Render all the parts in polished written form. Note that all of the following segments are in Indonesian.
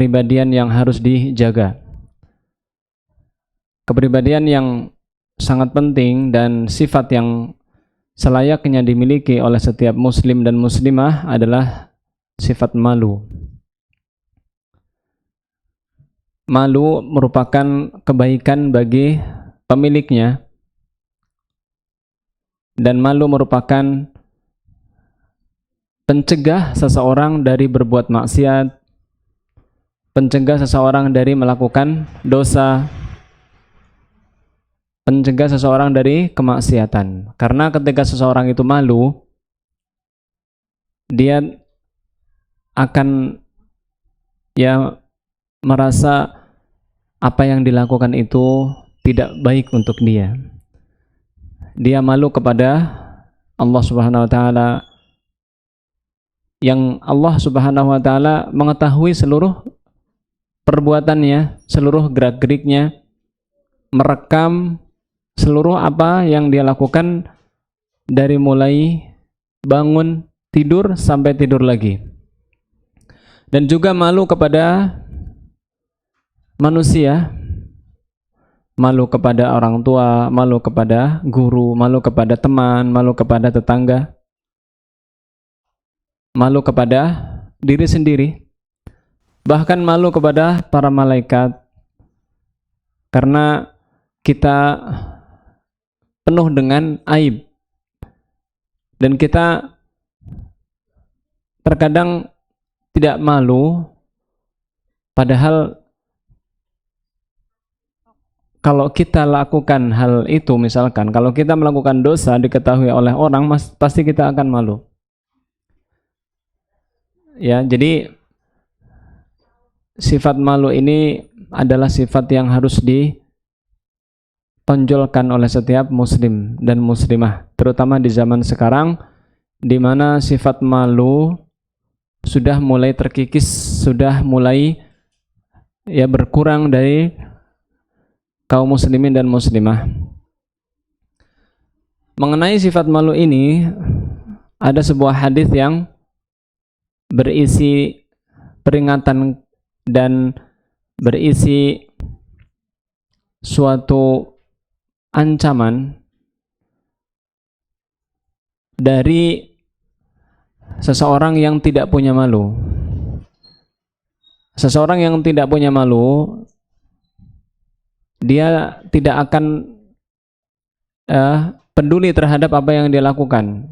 kepribadian yang harus dijaga. Kepribadian yang sangat penting dan sifat yang selayaknya dimiliki oleh setiap muslim dan muslimah adalah sifat malu. Malu merupakan kebaikan bagi pemiliknya, dan malu merupakan pencegah seseorang dari berbuat maksiat, pencegah seseorang dari melakukan dosa, pencegah seseorang dari kemaksiatan. Karena ketika seseorang itu malu, dia akan merasa apa yang dilakukan itu tidak baik untuk dia. Dia malu kepada Allah Subhanahu wa taala, yang Allah Subhanahu wa taala mengetahui seluruh perbuatannya, seluruh gerak-geriknya, merekam seluruh apa yang dia lakukan dari mulai bangun tidur sampai tidur lagi. Dan juga malu kepada manusia, malu kepada orang tua, malu kepada guru, malu kepada teman, malu kepada tetangga, malu kepada diri sendiri, bahkan malu kepada para malaikat, karena kita penuh dengan aib dan kita terkadang tidak malu, padahal kalau kita lakukan hal itu, misalkan kalau kita melakukan dosa diketahui oleh orang, pasti kita akan malu. Ya, jadi sifat malu ini adalah sifat yang harus ditonjolkan oleh setiap muslim dan muslimah, terutama di zaman sekarang di mana sifat malu sudah mulai terkikis, sudah mulai berkurang dari kaum muslimin dan muslimah. Mengenai sifat malu ini, ada sebuah hadis yang berisi peringatan dan berisi suatu ancaman dari seseorang yang tidak punya malu. Seseorang yang tidak punya malu, dia tidak akan peduli terhadap apa yang dia lakukan.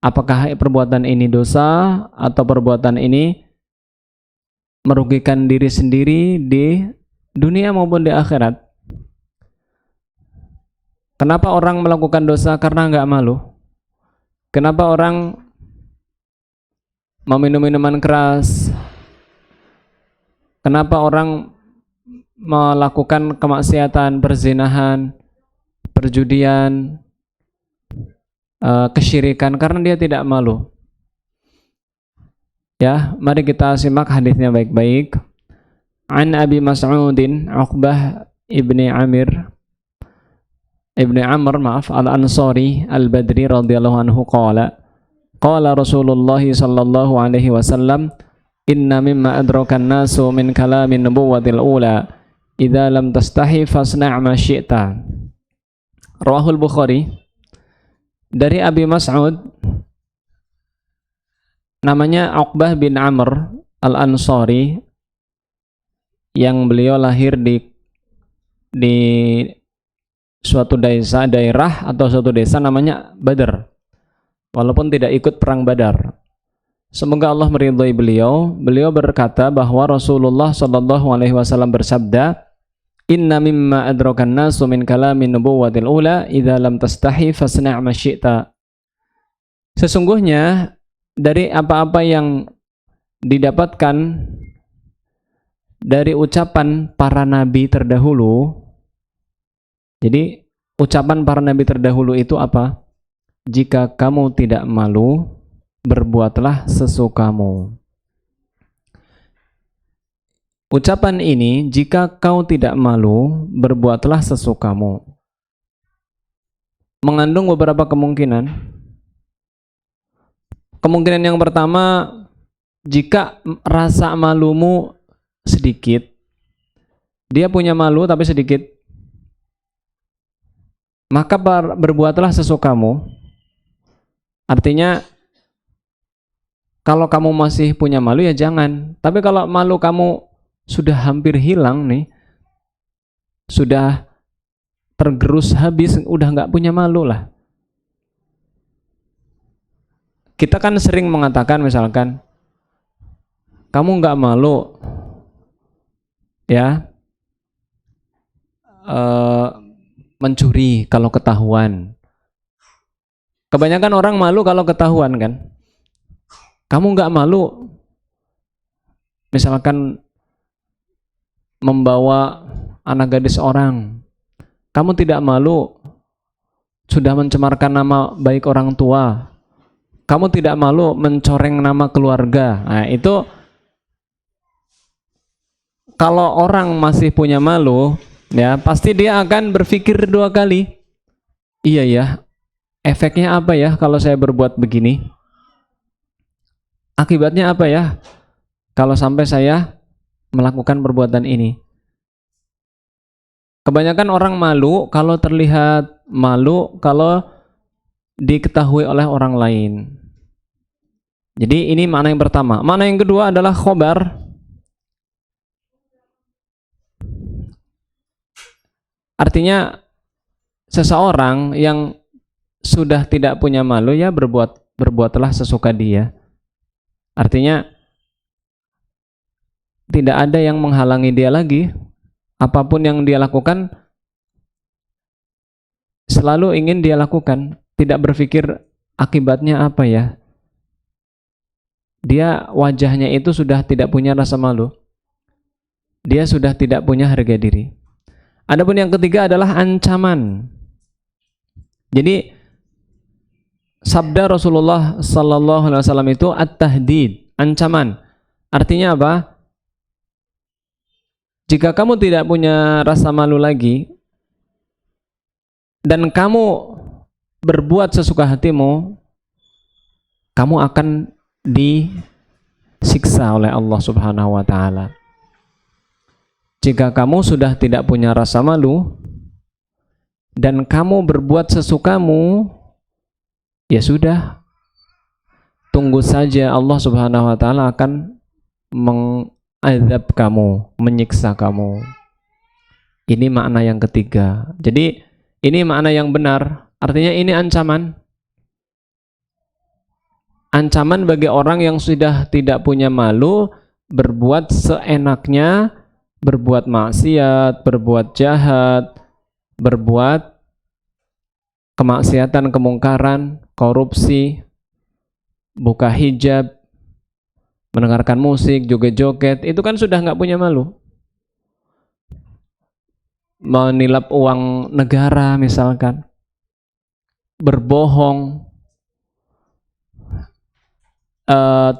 Apakah perbuatan ini dosa atau perbuatan ini merugikan diri sendiri di dunia maupun di akhirat. Kenapa orang melakukan dosa? Karena nggak malu. Kenapa orang meminum minuman keras? Kenapa orang melakukan kemaksiatan, perzinahan, perjudian, kesyirikan? Karena dia tidak malu. Ya, mari kita simak hadisnya baik-baik. An Abi Mas'udin Uqbah ibni Amr al-Ansari al-Badri radhiyallahu anhu qala Rasulullah sallallahu alaihi wasallam, inna mimma adrakan nasu min kalamin nubuwatil ula idza lam tastahi fasna' ma syi'ta. Rawahul Bukhari. Dari Abi Mas'ud, namanya Uqbah bin Amr al-Ansari, yang beliau lahir di suatu daerah atau suatu desa namanya Badr, walaupun tidak ikut perang Badar. Semoga Allah meridhai beliau. Beliau berkata bahwa Rasulullah sallallahu alaihi wasallam bersabda, inna mimma adrakan nasu min kalamin nubuwatil ula idza lam tastahi fasna' ma syi'ta. Sesungguhnya dari apa-apa yang didapatkan dari ucapan para nabi terdahulu. Jadi ucapan para nabi terdahulu itu apa? Jika kamu tidak malu, berbuatlah sesukamu. Ucapan ini, jika kau tidak malu, berbuatlah sesukamu, mengandung beberapa kemungkinan. Kemungkinan yang pertama, jika rasa malumu sedikit, dia punya malu tapi sedikit, maka berbuatlah sesukamu. Artinya kalau kamu masih punya malu ya jangan. Tapi kalau malu kamu sudah hampir hilang nih, sudah tergerus habis, udah nggak punya malu lah. Kita kan sering mengatakan misalkan, kamu nggak malu ya mencuri kalau ketahuan. Kebanyakan orang malu kalau ketahuan kan. Kamu nggak malu misalkan membawa anak gadis orang. Kamu tidak malu sudah mencemarkan nama baik orang tua. Kamu tidak malu mencoreng nama keluarga. Nah, itu kalau orang masih punya malu, ya pasti dia akan berpikir dua kali. Iya ya, efeknya apa ya kalau saya berbuat begini? Akibatnya apa ya kalau sampai saya melakukan perbuatan ini? Kebanyakan orang malu kalau terlihat, malu kalau diketahui oleh orang lain. Jadi ini makna yang pertama. Makna yang kedua adalah khobar. Artinya seseorang yang sudah tidak punya malu ya berbuatlah sesuka dia. Artinya tidak ada yang menghalangi dia lagi. Apapun yang dia lakukan selalu ingin dia lakukan, tidak berpikir akibatnya apa ya. Dia wajahnya itu sudah tidak punya rasa malu. Dia sudah tidak punya harga diri. Adapun yang ketiga adalah ancaman. Jadi sabda Rasulullah sallallahu alaihi wasallam itu at-tahdid, ancaman. Artinya apa? Jika kamu tidak punya rasa malu lagi dan kamu berbuat sesuka hatimu, kamu akan disiksa oleh Allah Subhanahu wa taala. Jika kamu sudah tidak punya rasa malu dan kamu berbuat sesukamu, ya sudah, tunggu saja Allah Subhanahu wa taala akan mengadab kamu, menyiksa kamu. Ini makna yang ketiga. Jadi ini makna yang benar. Artinya ini ancaman. Ancaman bagi orang yang sudah tidak punya malu, berbuat seenaknya, berbuat maksiat, berbuat jahat, berbuat kemaksiatan, kemungkaran, korupsi, buka hijab, mendengarkan musik, joget-joget, itu kan sudah nggak punya malu. Menilap uang negara misalkan, berbohong,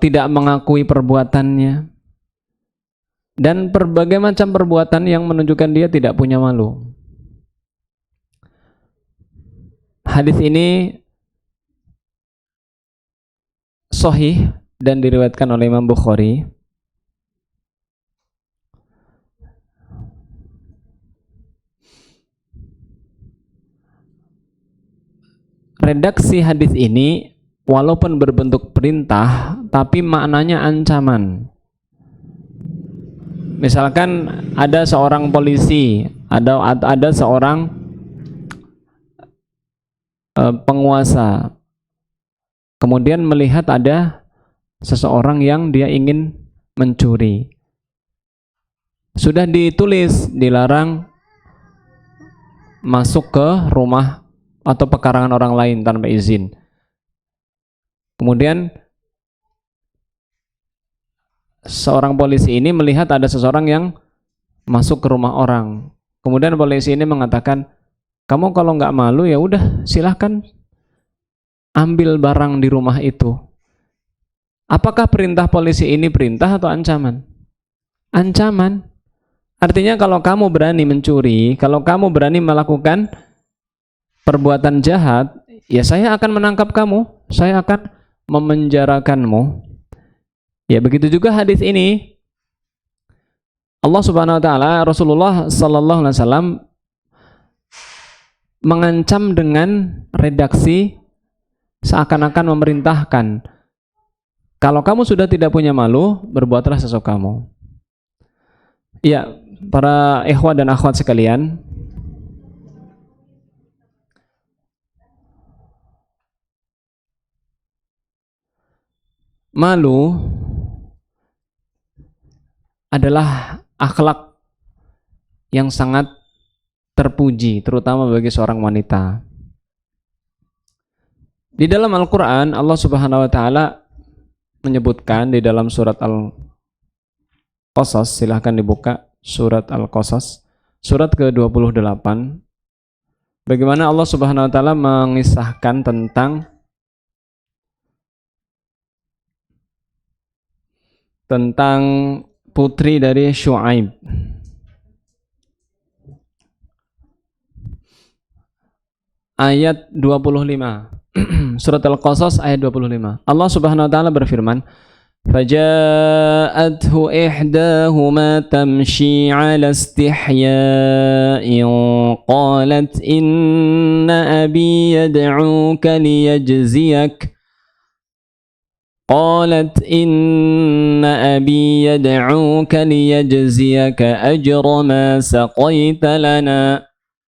tidak mengakui perbuatannya, dan berbagai macam perbuatan yang menunjukkan dia tidak punya malu. Hadis ini sahih dan diriwayatkan oleh Imam Bukhari. Redaksi hadis ini walaupun berbentuk perintah, tapi maknanya ancaman. Misalkan ada seorang polisi, ada seorang penguasa, kemudian melihat ada seseorang yang dia ingin mencuri. Sudah ditulis, dilarang masuk ke rumah atau pekarangan orang lain tanpa izin. Kemudian seorang polisi ini melihat ada seseorang yang masuk ke rumah orang. Kemudian polisi ini mengatakan, kamu kalau nggak malu ya udah silahkan ambil barang di rumah itu. Apakah perintah polisi ini perintah atau ancaman? Ancaman. Artinya kalau kamu berani mencuri, kalau kamu berani melakukan perbuatan jahat, ya saya akan menangkap kamu, saya akan memenjarakanmu. Ya begitu juga hadis ini. Allah Subhanahu wa taala, Rasulullah sallallahu alaihi wasallam mengancam dengan redaksi seakan-akan memerintahkan, kalau kamu sudah tidak punya malu, berbuatlah sesuka kamu. Ya, para ikhwah dan akhwat sekalian, malu adalah akhlak yang sangat terpuji, terutama bagi seorang wanita. Di dalam Al-Quran, Allah Subhanahu wa Ta'ala menyebutkan di dalam surat Al-Qasas, silahkan dibuka surat Al-Qasas, surat ke-28, bagaimana Allah Subhanahu wa Ta'ala mengisahkan tentang putri dari Syu'aib. Ayat 25. Surat Al-Qasas ayat 25. Allah Subhanahu wa taala berfirman, فَجَاءَتْهُ إِحْدَاهُمَا تَمْشِي عَلَى اسْتِحْيَاءٍ قَالَتْ إِنَّ أَبِي يَدْعُوكَ لِيَجْزِيَكَ أَجْرَ مَا سَقَيْتَ لَنَا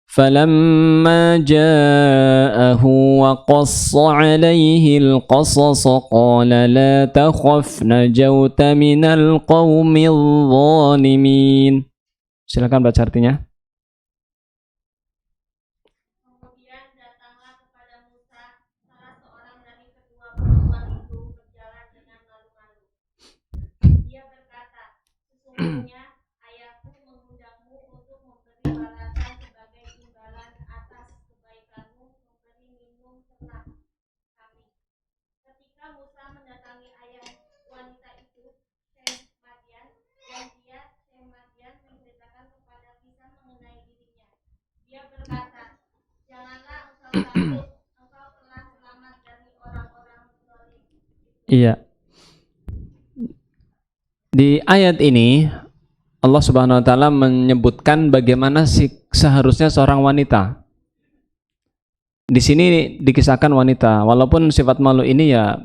فلما جاءه وقص عليه القصص قال لا تخف نجوت من القوم الظالمين. Silakan baca artinya. Kemudian datanglah kepada Musa salah seorang dari kedua perempuan itu berjalan dengan malu-malu. Dia berkata, sesungguhnya ayahku mengundangmu untuk memberi balasan sebagai imbalan atas kebaikanmu memberi minum ternak kami. Ketika Musa mendatangi ayah wanita itu, Syekh Madian, dan Syekh Madian menceritakan kepada kisah mengenai dirinya. Dia berkata, janganlah engkau takut, engkau telah selamat dari orang-orang zalim. Iya. Di ayat ini Allah Subhanahu wa taala menyebutkan bagaimana seharusnya seorang wanita. Di sini dikisahkan wanita, walaupun sifat malu ini ya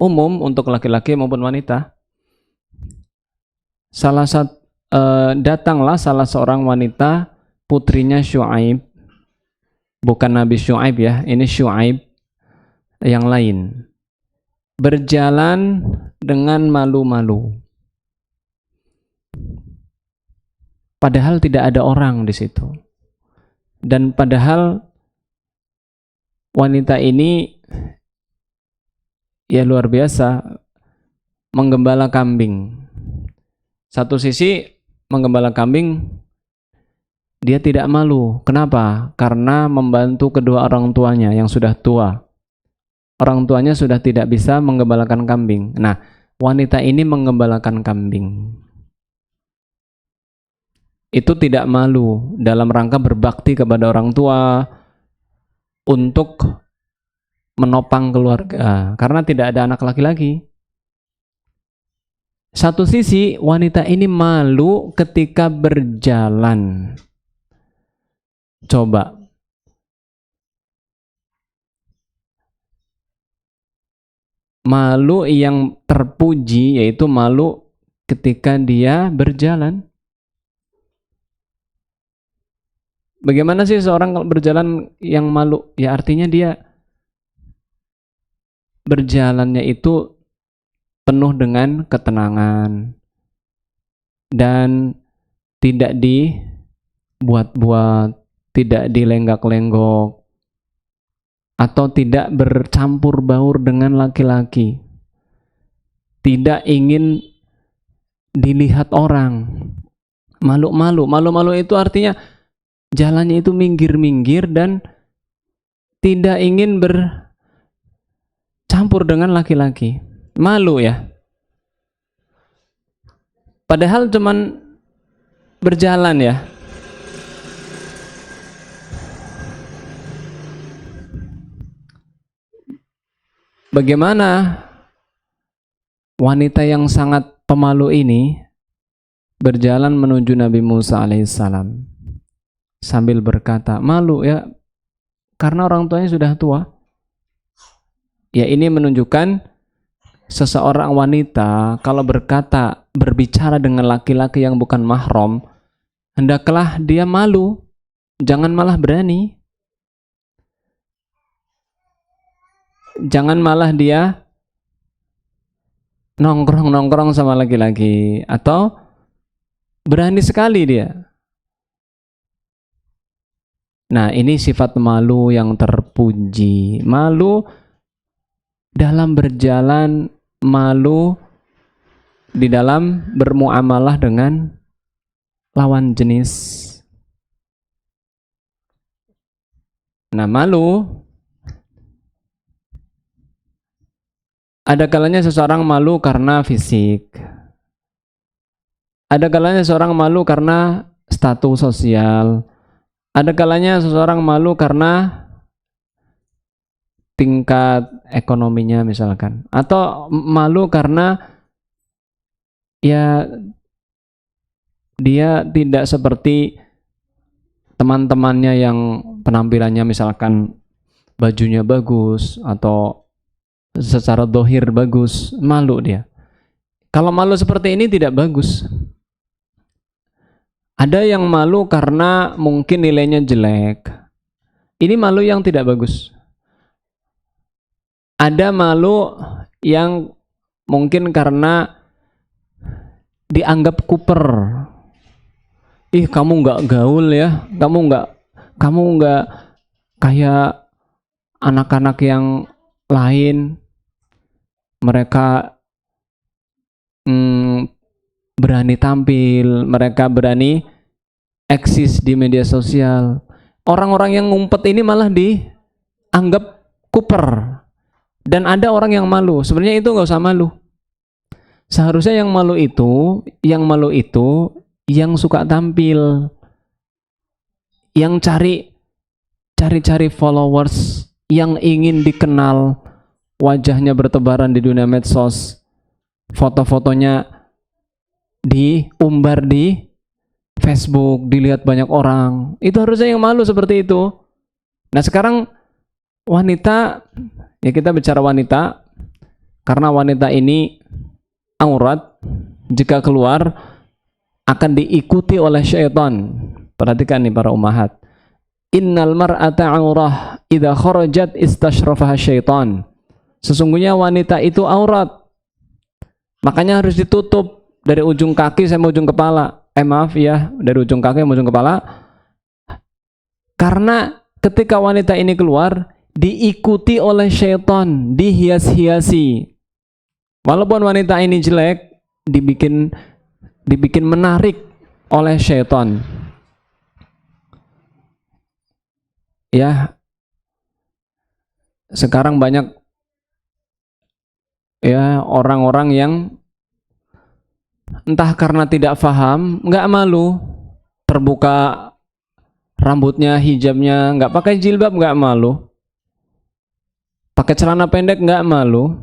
umum untuk laki-laki maupun wanita. Datanglah salah seorang wanita, putrinya Syu'aib, bukan Nabi Syu'aib ya, ini Syu'aib yang lain, berjalan dengan malu-malu. Padahal tidak ada orang di situ. Dan padahal wanita ini ya luar biasa, menggembala kambing. Satu sisi menggembala kambing, dia tidak malu. Kenapa? Karena membantu kedua orang tuanya yang sudah tua. Orang tuanya sudah tidak bisa menggembalakan kambing. Nah, wanita ini menggembalakan kambing. Itu tidak malu dalam rangka berbakti kepada orang tua untuk menopang keluarga, karena tidak ada anak laki-laki. Satu sisi wanita ini malu ketika berjalan. Coba malu yang terpuji yaitu malu ketika dia berjalan. Bagaimana sih seorang berjalan yang malu? Ya artinya dia berjalannya itu penuh dengan ketenangan dan tidak dibuat-buat, tidak dilenggak-lenggok, atau tidak bercampur baur dengan laki-laki, tidak ingin dilihat orang. Malu-malu itu artinya jalannya itu minggir-minggir dan tidak ingin bercampur dengan laki-laki. Malu ya. Padahal cuman berjalan ya. Bagaimana wanita yang sangat pemalu ini berjalan menuju Nabi Musa alaihissalam sambil berkata, malu ya, karena orang tuanya sudah tua. Ya, ini menunjukkan seseorang wanita kalau berbicara dengan laki-laki yang bukan mahram, hendaklah dia malu, jangan malah berani. Jangan malah dia nongkrong-nongkrong sama laki-laki, atau berani sekali dia. Nah, ini sifat malu yang terpuji. Malu dalam berjalan, malu di dalam bermuamalah dengan lawan jenis. Nah, malu, ada kalanya seseorang malu karena fisik. Ada kalanya seseorang malu karena status sosial. Ada kalanya seseorang malu karena tingkat ekonominya misalkan. Atau malu karena ya dia tidak seperti teman-temannya yang penampilannya misalkan bajunya bagus atau secara dohir bagus, malu dia. Kalau malu seperti ini tidak bagus. Ada yang malu karena mungkin nilainya jelek. Ini malu yang tidak bagus. Ada malu yang mungkin karena dianggap kuper. Ih, kamu nggak gaul ya, kamu nggak kayak anak-anak yang lain. Mereka berani tampil, mereka berani eksis di media sosial. Orang-orang yang ngumpet ini malah dianggap kuper. Dan ada orang yang malu. Sebenarnya itu nggak usah malu. Seharusnya yang malu itu yang suka tampil, yang cari followers, yang ingin dikenal, wajahnya bertebaran di dunia medsos, foto-fotonya diumbar di Facebook, dilihat banyak orang. Itu harusnya yang malu seperti itu. Nah, sekarang wanita, ya kita bicara wanita, karena wanita ini aurat, jika keluar akan diikuti oleh syaitan. Perhatikan nih para ummahat. Innal mar'ata aurah idza kharajat istashrafaha syaitan. Sesungguhnya wanita itu aurat. Makanya harus ditutup dari ujung kaki sampai ujung kepala. Maaf ya, dari ujung kaki sampai ujung kepala. Karena ketika wanita ini keluar, diikuti oleh syaitan, dihias-hiasi. Walaupun wanita ini jelek, dibikin menarik oleh syaitan. Ya, sekarang banyak ya orang-orang yang entah karena tidak paham, nggak malu, terbuka rambutnya, hijabnya, nggak pakai jilbab, nggak malu, pakai celana pendek, nggak malu,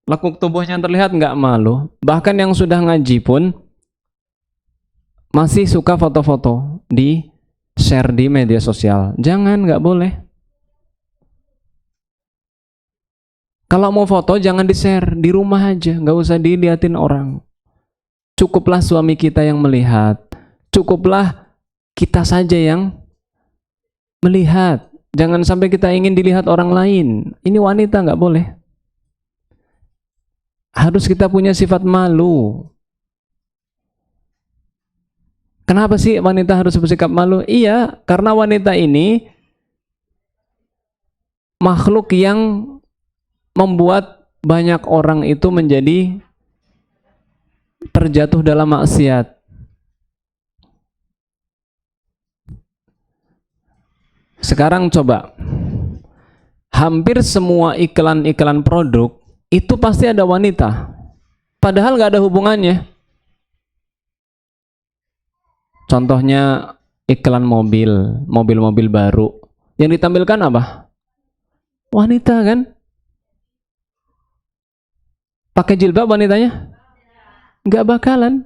lekuk tubuhnya terlihat, nggak malu. Bahkan yang sudah ngaji pun masih suka foto-foto di share di media sosial. Jangan, nggak boleh. Kalau mau foto jangan di-share, di rumah aja, nggak usah dilihatin orang. Cukuplah suami kita yang melihat, cukuplah kita saja yang melihat. Jangan sampai kita ingin dilihat orang lain. Ini wanita, nggak boleh. Harus kita punya sifat malu. Kenapa sih wanita harus bersikap malu? Iya, karena wanita ini makhluk yang membuat banyak orang itu menjadi terjatuh dalam maksiat. Sekarang coba, hampir semua iklan-iklan produk itu pasti ada wanita, padahal nggak ada hubungannya. Contohnya iklan mobil baru, yang ditampilkan apa? Wanita kan? Pakai jilbab wanitanya? Nggak bakalan.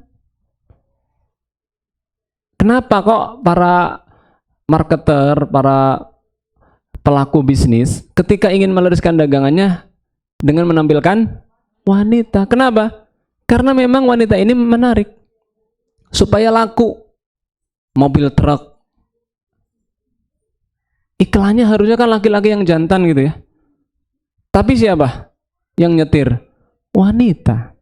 Kenapa kok para marketer, para pelaku bisnis ketika ingin melariskan dagangannya dengan menampilkan wanita? Kenapa? Karena memang wanita ini menarik supaya laku. Mobil truk, iklannya harusnya kan laki-laki yang jantan gitu ya. Tapi siapa yang nyetir? Wanita.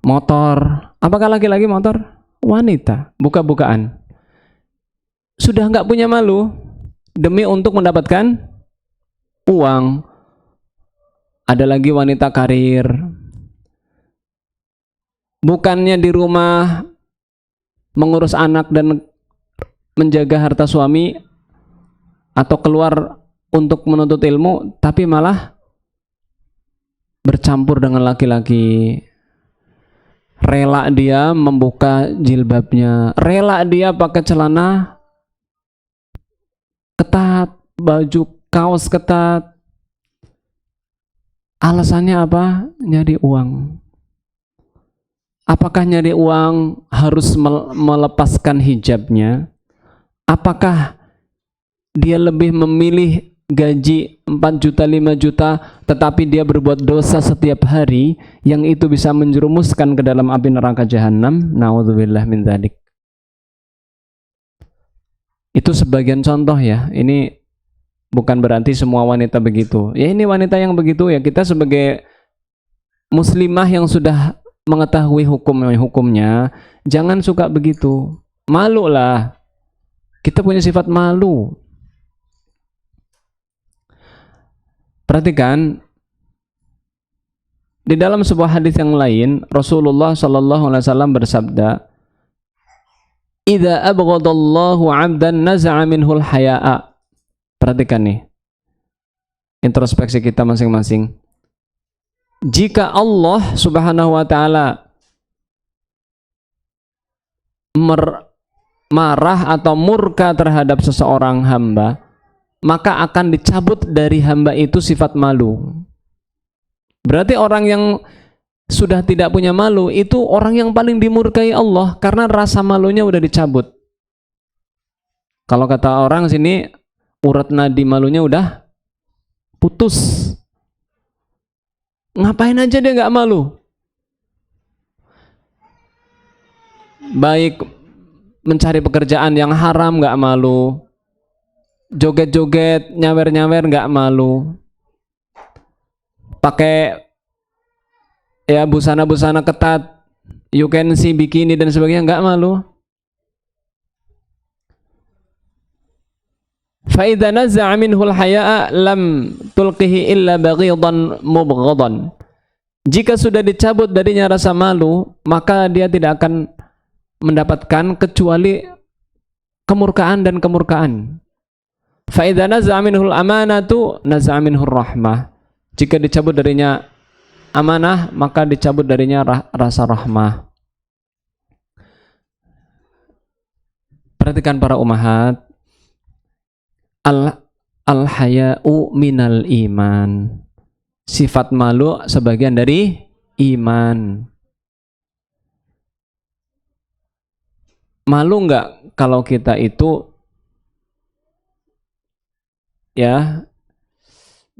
Motor, apakah laki-laki motor? Wanita, buka-bukaan. Sudah nggak punya malu demi untuk mendapatkan uang. Ada lagi wanita karir. Bukannya di rumah mengurus anak dan menjaga harta suami atau keluar untuk menuntut ilmu, tapi malah bercampur dengan laki-laki. Rela dia membuka jilbabnya, rela dia pakai celana ketat, baju kaos ketat. Alasannya apa? Nyari uang. Apakah nyari uang harus melepaskan hijabnya? Apakah dia lebih memilih gaji 4 juta, 5 juta, tetapi dia berbuat dosa setiap hari yang itu bisa menjerumuskan ke dalam api neraka jahanam? Na'udzubillah min dzalik. Itu sebagian contoh ya. Ini bukan berarti semua wanita begitu. Ya ini wanita yang begitu ya, kita sebagai muslimah yang sudah mengetahui hukumnya, jangan suka begitu. Malu lah. Kita punya sifat malu. Perhatikan di dalam sebuah hadis yang lain, Rasulullah Shallallahu Alaihi Wasallam bersabda, "Idza abghadallahu 'abdan naza'a minhul haya'a." Perhatikan nih, introspeksi kita masing-masing. Jika Allah Subhanahu wa taala marah atau murka terhadap seseorang hamba, maka akan dicabut dari hamba itu sifat malu. Berarti orang yang sudah tidak punya malu itu orang yang paling dimurkai Allah, karena rasa malunya udah dicabut. Kalau kata orang sini, urat nadi malunya udah putus. Ngapain aja dia nggak malu? Baik mencari pekerjaan yang haram nggak malu, joget-joget, nyawer-nyawer nggak malu, pakai ya busana-busana ketat, you can see bikini dan sebagainya, nggak malu. فَإِذَا نَزَعَ مِنْهُ الْحَيَاءَ لَمْ تُلْقِهِ إِلَّا بَغِيضًا مُبْغَضًا. Jika sudah dicabut darinya rasa malu, maka dia tidak akan mendapatkan kecuali kemurkaan dan kemurkaan. فَإِذَا نَزَعَ مِنْهُ الْأَمَانَةُ نَزَعَ مِنْهُ الرَّحْمَةُ. Jika dicabut darinya amanah, maka dicabut darinya rasa rahmah. Perhatikan para ummahat, al-haya'u minal iman. Sifat malu sebagian dari iman. Malu enggak kalau kita itu ya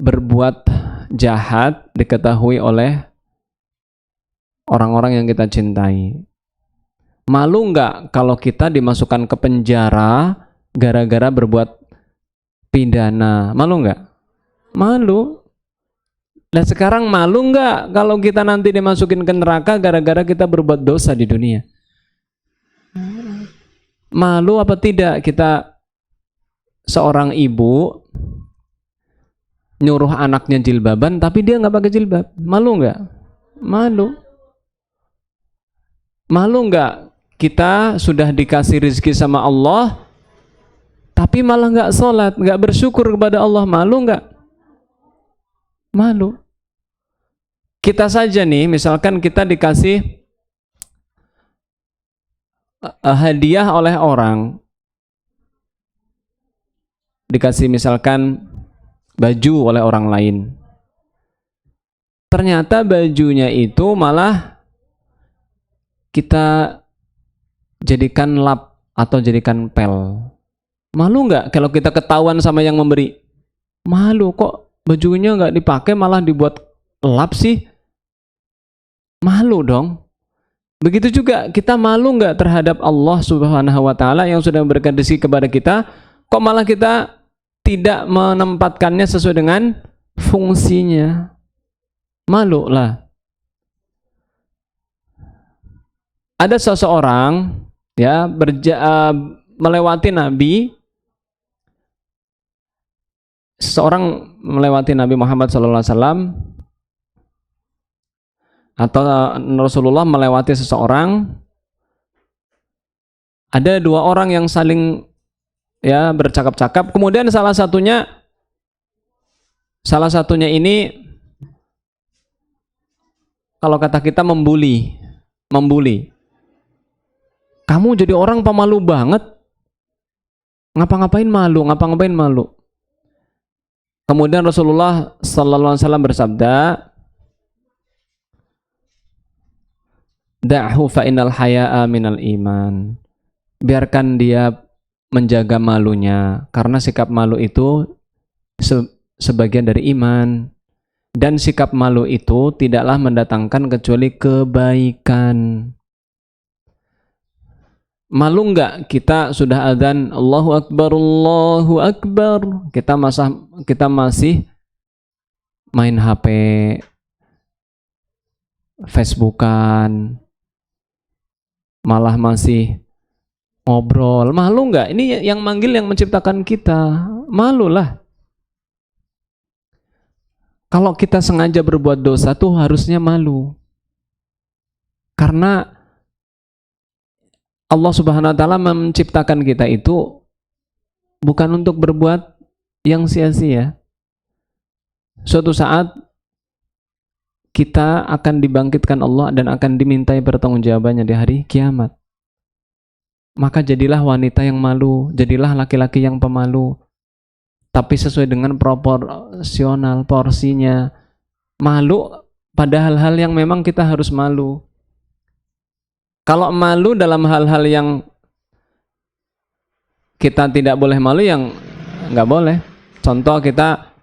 berbuat jahat diketahui oleh orang-orang yang kita cintai? Malu enggak kalau kita dimasukkan ke penjara gara-gara berbuat pidana? Malu enggak? Malu. Nah sekarang malu enggak kalau kita nanti dimasukin ke neraka gara-gara kita berbuat dosa di dunia? Malu apa tidak kita seorang ibu nyuruh anaknya jilbaban tapi dia nggak pakai jilbab? Malu enggak? Malu. Malu enggak kita sudah dikasih rezeki sama Allah tapi malah nggak sholat, nggak bersyukur kepada Allah? Malu nggak? Malu. Kita saja nih, misalkan kita dikasih hadiah oleh orang, dikasih misalkan baju oleh orang lain, ternyata bajunya itu malah kita jadikan lap atau jadikan pel. Malu nggak kalau kita ketahuan sama yang memberi? Malu, kok bajunya nggak dipakai malah dibuat lap sih? Malu dong. Begitu juga kita malu nggak terhadap Allah Subhanahu wa Ta'ala yang sudah memberikan rezeki kepada kita, kok malah kita tidak menempatkannya sesuai dengan fungsinya? Malu lah. Ada seseorang ya melewati Nabi, seseorang melewati Nabi Muhammad SAW, atau Rasulullah melewati seseorang. Ada dua orang yang saling ya bercakap-cakap, kemudian salah satunya ini kalau kata kita membuli. Kamu jadi orang pemalu banget, ngapa-ngapain malu. Kemudian Rasulullah sallallahu alaihi wasallam bersabda, da'hu fa innal haya'a minal iman. Biarkan dia menjaga malunya, karena sikap malu itu sebagian dari iman. Dan sikap malu itu tidaklah mendatangkan kecuali kebaikan. Malu enggak kita sudah adzan Allahu Akbar, Allahu Akbar, kita masih main HP, Facebookan, malah masih ngobrol? Malu nggak? Ini yang manggil yang menciptakan kita. Malulah. Kalau kita sengaja berbuat dosa tuh harusnya malu. Karena Allah Subhanahu wa Ta'ala menciptakan kita itu bukan untuk berbuat yang sia-sia. Suatu saat kita akan dibangkitkan Allah dan akan dimintai pertanggungjawabannya di hari kiamat. Maka jadilah wanita yang malu, jadilah laki-laki yang pemalu, tapi sesuai dengan proporsional porsinya. Malu pada hal-hal yang memang kita harus malu. Kalau malu dalam hal-hal yang kita tidak boleh malu, yang nggak boleh. Contoh, kita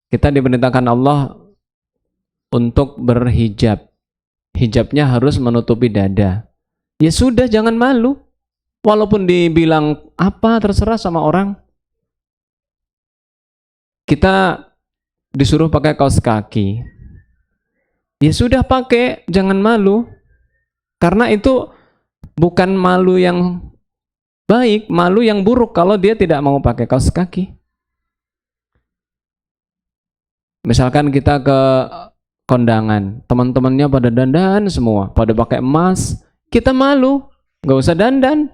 diperintahkan Allah untuk berhijab. Hijabnya harus menutupi dada. Ya sudah, jangan malu. Walaupun dibilang apa, terserah sama orang. Kita disuruh pakai kaos kaki. Ya sudah, pakai, jangan malu. Karena itu bukan malu yang baik, malu yang buruk kalau dia tidak mau pakai kaos kaki. Misalkan kita ke kondangan, teman-temannya pada dandan semua, pada pakai emas, kita malu, nggak usah dandan.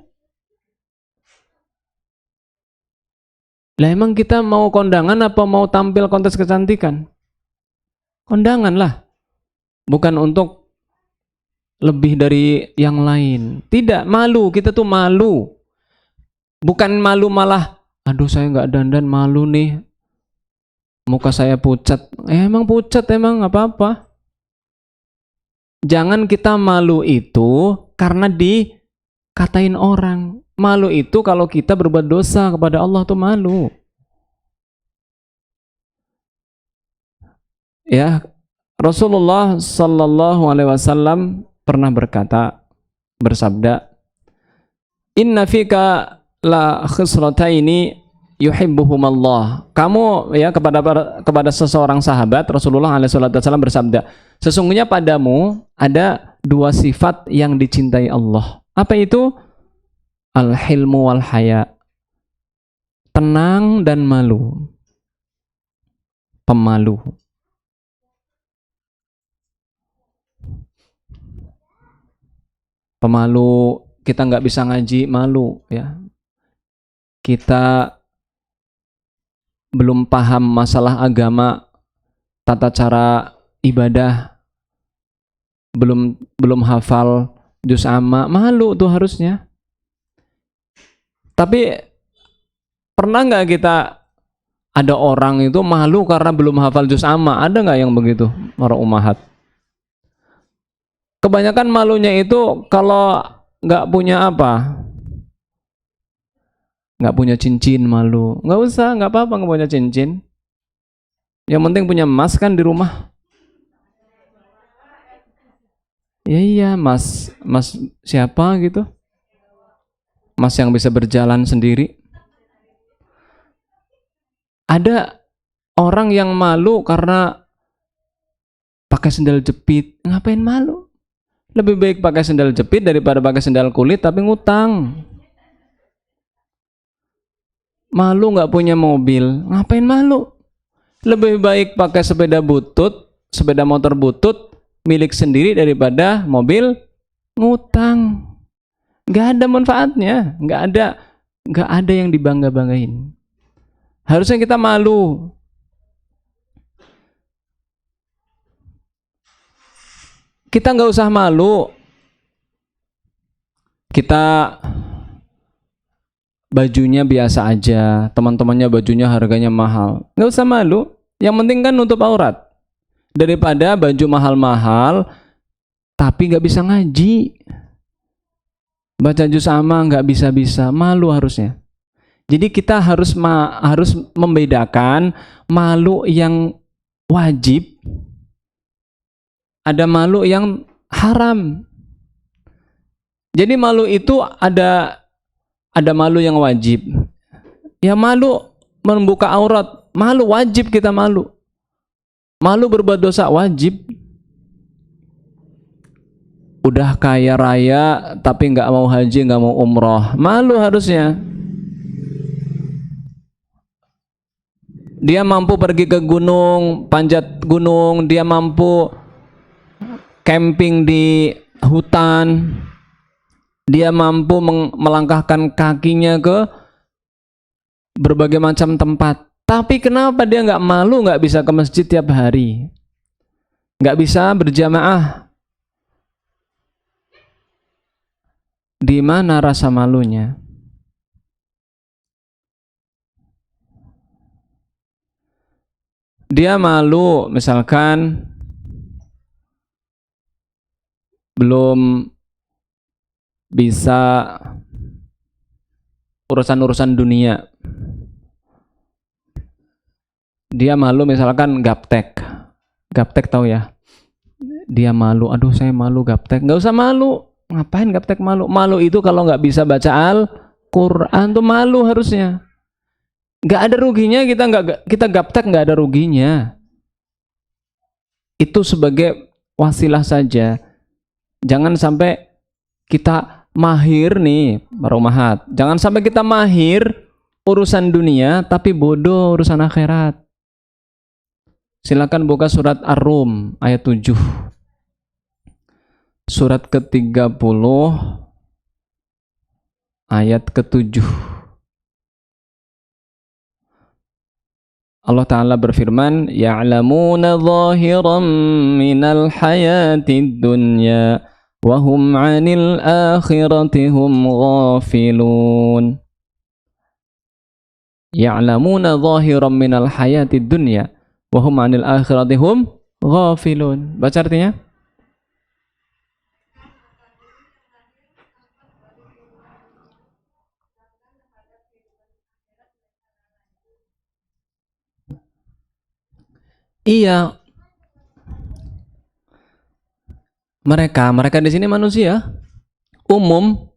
Lah emang kita mau kondangan apa mau tampil kontes kecantikan? Kondangan lah, bukan untuk lebih dari yang lain. Tidak, malu, kita tuh malu. Bukan malu malah, aduh saya nggak dandan, malu nih, muka saya pucat. Emang pucat, emang nggak apa-apa. Jangan kita malu itu karena dikatain orang. Malu itu kalau kita berbuat dosa kepada Allah tuh malu. Ya, Rasulullah sallallahu alaihi wasallam pernah bersabda, inna fika la khisrataini yuhibbuhumallah. Kamu ya, kepada seseorang sahabat Rasulullah SAW bersabda, sesungguhnya padamu ada dua sifat yang dicintai Allah. Apa itu? Al-hilmu wal haya. Tenang dan malu. Pemalu. Pemalu, kita nggak bisa ngaji, malu ya. Kita belum paham masalah agama, tata cara ibadah, belum hafal juz amma, malu tuh harusnya. Tapi pernah nggak kita, ada orang itu malu karena belum hafal juz amma? Ada nggak yang begitu, para ummahat? Kebanyakan malunya itu kalau nggak punya apa? Nggak punya cincin, malu. Nggak usah, nggak apa-apa nggak punya cincin. Yang penting punya emas kan di rumah. Ya iya, mas siapa gitu? Mas yang bisa berjalan sendiri. Ada orang yang malu karena pakai sendal jepit. Ngapain malu? Lebih baik pakai sendal jepit daripada pakai sendal kulit tapi ngutang. Malu nggak punya mobil. Ngapain malu? Lebih baik pakai sepeda butut, sepeda motor butut milik sendiri daripada mobil ngutang. Nggak ada manfaatnya, nggak ada yang dibangga-banggain. Harusnya kita malu. Kita nggak usah malu. Kita bajunya biasa aja, teman-temannya bajunya harganya mahal. Nggak usah malu. Yang penting kan nutup aurat. Daripada baju mahal-mahal tapi nggak bisa ngaji. Baca juz amma nggak bisa-bisa, malu harusnya. Jadi kita harus membedakan malu yang wajib, ada malu yang haram. Jadi malu itu ada malu yang wajib. Ya malu membuka aurat, malu wajib kita malu. Malu berbuat dosa wajib. Udah kaya raya tapi nggak mau haji, nggak mau umroh, malu harusnya. Dia mampu pergi ke gunung, panjat gunung, dia mampu camping di hutan, dia mampu melangkahkan kakinya ke berbagai macam tempat. Tapi kenapa dia nggak malu, nggak bisa ke masjid tiap hari, nggak bisa berjamaah? Di mana rasa malunya? Dia malu misalkan belum bisa urusan-urusan dunia. Dia malu misalkan gaptek. Gaptek tahu ya? Dia malu, aduh saya malu gaptek. Nggak usah malu. Ngapain gaptek malu? Malu itu kalau nggak bisa baca Al-Quran tuh malu harusnya. Nggak ada ruginya kita gaptek, nggak ada ruginya. Itu sebagai wasilah saja. Jangan sampai kita mahir nih, marumahat. Jangan sampai kita mahir urusan dunia tapi bodoh urusan akhirat. Silakan buka surat Ar-Rum ayat 7. Surat ke-30 ayat ke-7. Allah Ta'ala berfirman, ya'lamuna zahiran minal hayatid dunya wa hum 'anil akhirati hum ghafilun. Ya'lamuna zahiran minal hayatid dunya wa hum 'anil akhirati hum ghafilun. Baca artinya? Iya, mereka di sini manusia umum,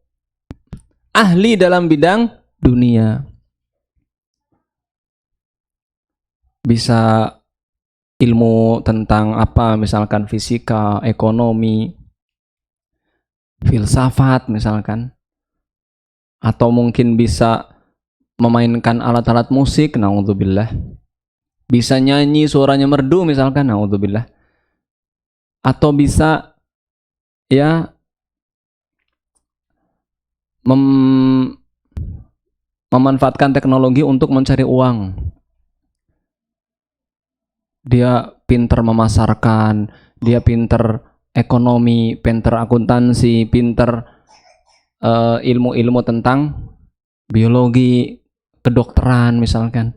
ahli dalam bidang dunia, bisa ilmu tentang apa, misalkan fisika, ekonomi, filsafat misalkan, atau mungkin bisa memainkan alat-alat musik, naudzubillah. Bisa nyanyi suaranya merdu misalkan, naudzubillah. Atau bisa ya memanfaatkan teknologi untuk mencari uang. Dia pinter memasarkan, dia pinter ekonomi, pinter akuntansi, pinter ilmu-ilmu tentang biologi, kedokteran misalkan.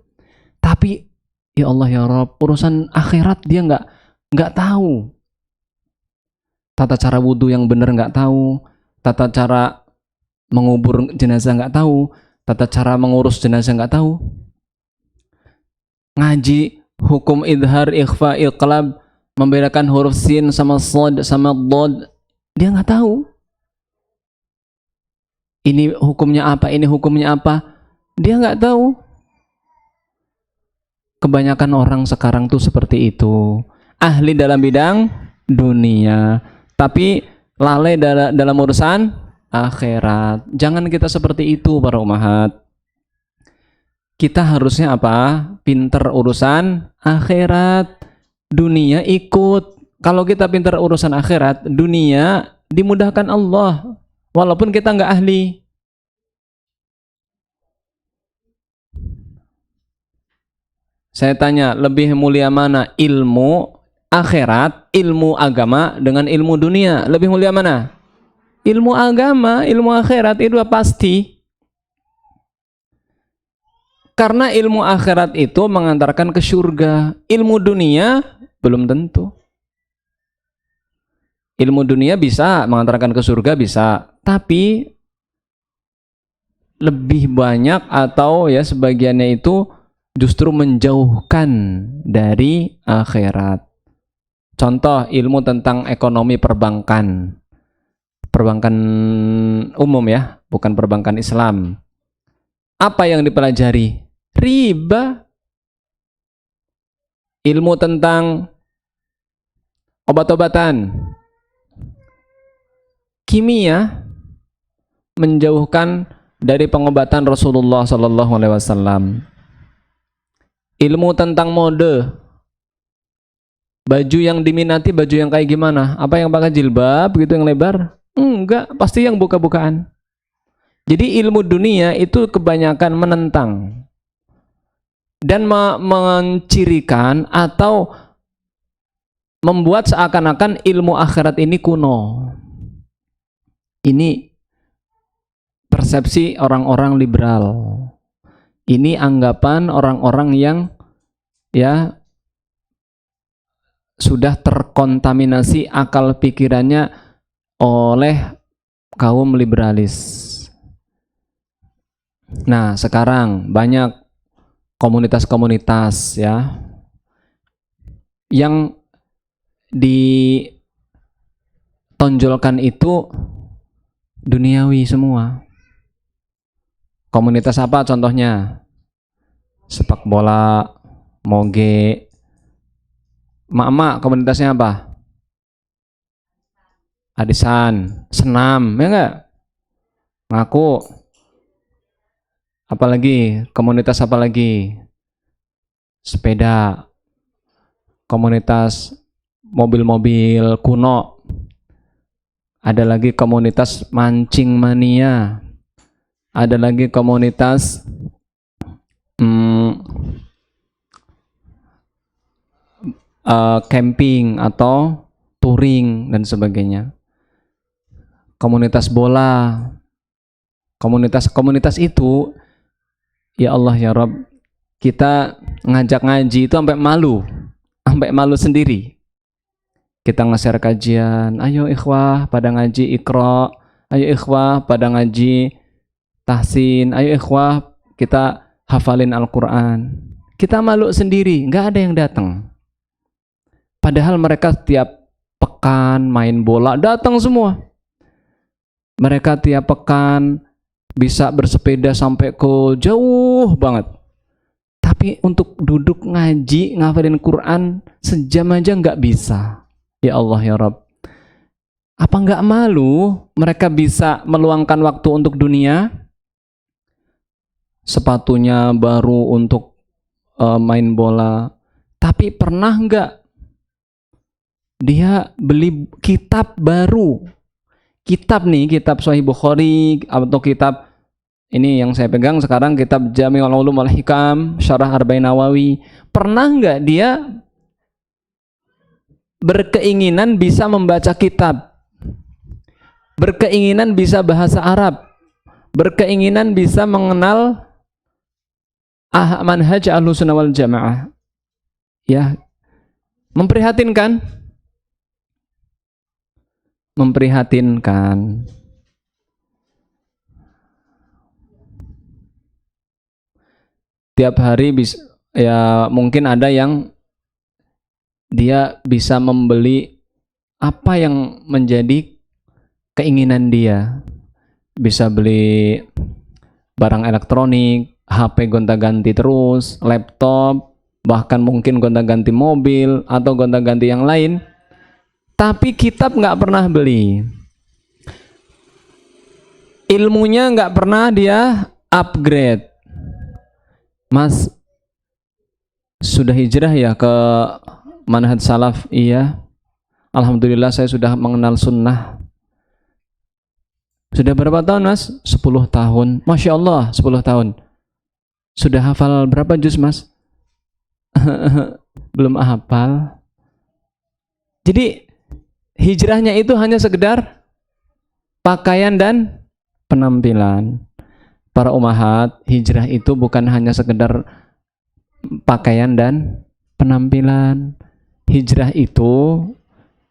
Tapi ya Allah ya Rabb, urusan akhirat dia nggak tahu. Tata cara wudhu yang benar nggak tahu, tata cara mengubur jenazah nggak tahu, tata cara mengurus jenazah nggak tahu, ngaji hukum idhar, ikhfa, iqlab, membedakan huruf sin sama shad sama dhad, dia nggak tahu. Ini hukumnya apa, ini hukumnya apa, dia nggak tahu. Kebanyakan orang sekarang tuh seperti itu, ahli dalam bidang dunia, tapi lalai dalam urusan akhirat. Jangan kita seperti itu para umahat. Kita harusnya apa? Pinter urusan akhirat, dunia ikut. Kalau kita pinter urusan akhirat, dunia dimudahkan Allah, walaupun kita nggak ahli. Saya tanya, lebih mulia mana ilmu akhirat, ilmu agama dengan ilmu dunia? Lebih mulia mana? Ilmu agama, ilmu akhirat itu pasti. Karena ilmu akhirat itu mengantarkan ke surga. Ilmu dunia belum tentu. Ilmu dunia bisa mengantarkan ke surga, bisa. Tapi lebih banyak atau ya sebagiannya itu justru menjauhkan dari akhirat. Contoh ilmu tentang ekonomi perbankan. Perbankan umum ya, bukan perbankan Islam. Apa yang dipelajari? Riba. Ilmu tentang obat-obatan, kimia, menjauhkan dari pengobatan Rasulullah SAW. Ilmu tentang mode, baju yang diminati, baju yang kayak gimana? Apa yang pakai jilbab gitu yang lebar? Enggak, pasti yang buka-bukaan. Jadi ilmu dunia itu kebanyakan menentang dan mencirikan atau membuat seakan-akan ilmu akhirat ini kuno. Ini persepsi orang-orang liberal. Ini anggapan orang-orang yang ya sudah terkontaminasi akal pikirannya oleh kaum liberalis. Nah, sekarang banyak komunitas-komunitas ya yang ditonjolkan itu duniawi semua. Komunitas apa contohnya? Sepak bola, moge. Mak-mak komunitasnya apa? Arisan, senam, ya enggak? Ngaku. Apalagi? Komunitas apa lagi? Sepeda. Komunitas mobil-mobil kuno. Ada lagi komunitas mancing mania. Ada lagi komunitas camping atau touring dan sebagainya. Komunitas bola. Komunitas itu, ya Allah ya Rabb, kita ngajak ngaji itu sampai malu sendiri. Kita nge-share kajian, ayo ikhwah pada ngaji Iqra, ayo ikhwah pada ngaji tahsin, ayo ikhwah kita hafalin Al-Quran. Kita malu sendiri, nggak ada yang datang. Padahal mereka tiap pekan main bola datang semua. Mereka tiap pekan bisa bersepeda sampai ke jauh banget. Tapi untuk duduk ngaji, ngafalin Quran sejam aja nggak bisa. Ya Allah ya Rabb. Apa nggak malu mereka bisa meluangkan waktu untuk dunia? Sepatunya baru untuk main bola. Tapi pernah nggak dia beli kitab baru? Kitab nih, kitab Sahih Bukhari atau kitab ini yang saya pegang sekarang, kitab Jami'ul Ulum wal Hikam, Syarah Arba'in Nawawi. Pernah nggak dia berkeinginan bisa membaca kitab, berkeinginan bisa bahasa Arab, berkeinginan bisa mengenal manhaj Ahlussunnah wal Jamaah? Ya, memprihatinkan. Memprihatinkan. tiap hari ya mungkin ada yang dia bisa membeli apa yang menjadi keinginan dia. Bisa beli barang elektronik, HP gonta-ganti terus, laptop, bahkan mungkin gonta-ganti mobil atau gonta-ganti yang lain. Tapi kitab nggak pernah beli. Ilmunya nggak pernah dia upgrade. Mas, sudah hijrah ya ke manhaj salaf? Iya. Alhamdulillah saya sudah mengenal sunnah. Sudah berapa tahun mas? 10 tahun. Masya Allah 10 tahun. Sudah hafal berapa juz mas? Belum hafal. Jadi hijrahnya itu hanya sekedar pakaian dan penampilan. Para umahat, hijrah itu bukan hanya sekedar pakaian dan penampilan. Hijrah itu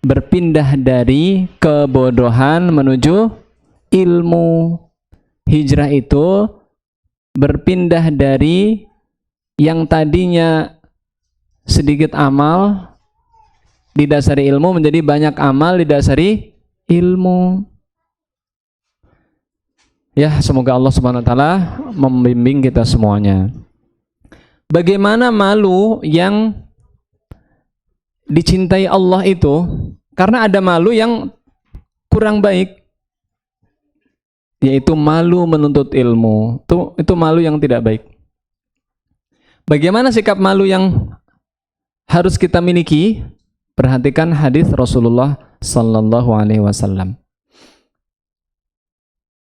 berpindah dari kebodohan menuju ilmu. Hijrah itu berpindah dari yang tadinya sedikit amal didasari ilmu menjadi banyak amal didasari ilmu. Ya, semoga Allah Subhanahu wa taala membimbing kita semuanya. Bagaimana malu yang dicintai Allah itu? Karena ada malu yang kurang baik, yaitu malu menuntut ilmu. Itu malu yang tidak baik. Bagaimana sikap malu yang harus kita miliki? Perhatikan hadis Rasulullah sallallahu alaihi wasallam.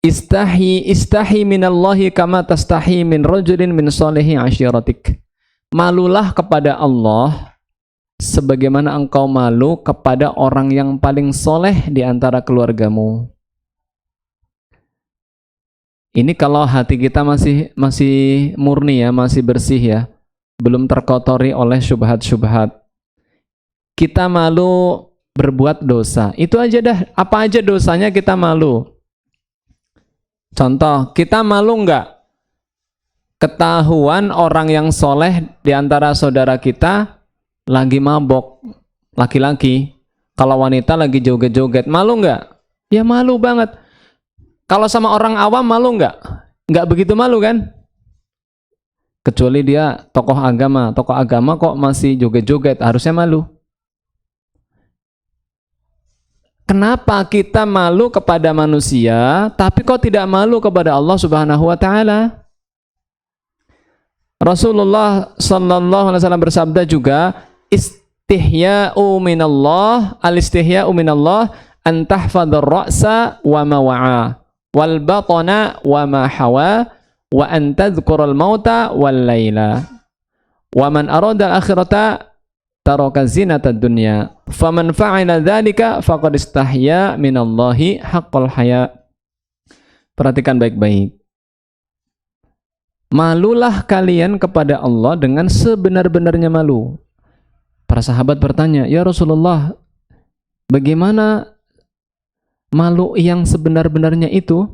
Istahi minallahi kama tastahi min rajulin min salihi ashiratik. Malulah kepada Allah sebagaimana engkau malu kepada orang yang paling soleh di antara keluargamu. Ini kalau hati kita masih murni ya, masih bersih ya, belum terkotori oleh syubhat-syubhat. Kita malu berbuat dosa. Itu aja dah, apa aja dosanya kita malu. Contoh, kita malu enggak ketahuan orang yang soleh di antara saudara kita lagi mabok, laki-laki. Kalau wanita lagi joget-joget, malu enggak? Ya malu banget. Kalau sama orang awam malu enggak? Enggak begitu malu kan? Kecuali dia tokoh agama kok masih joget-joget, harusnya malu. Kenapa kita malu kepada manusia, tapi kok tidak malu kepada Allah Subhanahu wa taala? Rasulullah sallallahu alaihi wasallam bersabda juga, istihya'u minallah, al-istihya'u minallah an tahfadhar ra'sa wa ma wa'a wal batana wa ma hawa wa an tadhkural mauta wal laila wa man arada al-akhirata taraka zinatad dunya faman fa'ala dzalika faqad istahya minallahi haqqal haya. Perhatikan baik-baik. Malulah kalian kepada Allah dengan sebenar-benarnya malu. Para sahabat bertanya, "Ya Rasulullah, bagaimana malu yang sebenar-benarnya itu?"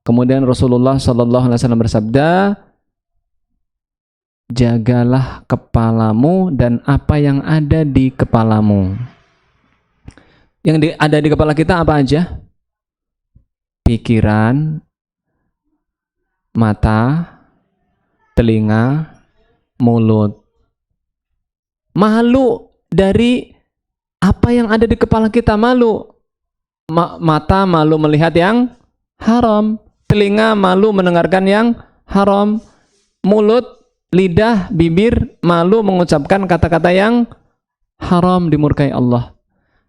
Kemudian Rasulullah sallallahu alaihi wasallam bersabda, "Jagalah kepalamu dan apa yang ada di kepalamu." Yang ada di kepala kita apa aja? Pikiran, mata, telinga, mulut. Malu dari apa yang ada di kepala kita, malu. Mata malu melihat yang haram, telinga malu mendengarkan yang haram, mulut, lidah, bibir malu mengucapkan kata-kata yang haram, dimurkai Allah.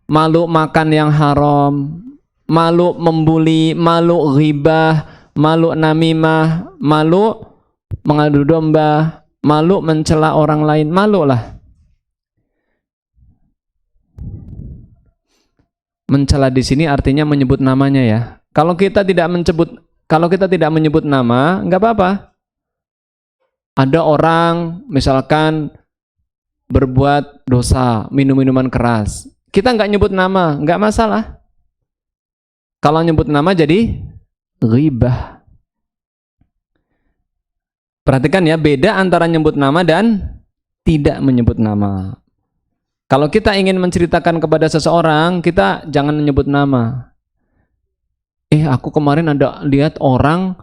Malu makan yang haram, malu membuli, malu ghibah, malu namimah, malu mengadu domba, malu mencela orang lain, malulah. Mencela di sini artinya menyebut namanya ya. Kalau kita tidak menyebut nama, nggak apa-apa. Ada orang misalkan berbuat dosa, minum minuman keras. Kita nggak nyebut nama, nggak masalah. Kalau nyebut nama jadi ghibah. Perhatikan ya, beda antara nyebut nama dan tidak menyebut nama. Kalau kita ingin menceritakan kepada seseorang, kita jangan menyebut nama. Aku kemarin ada lihat orang,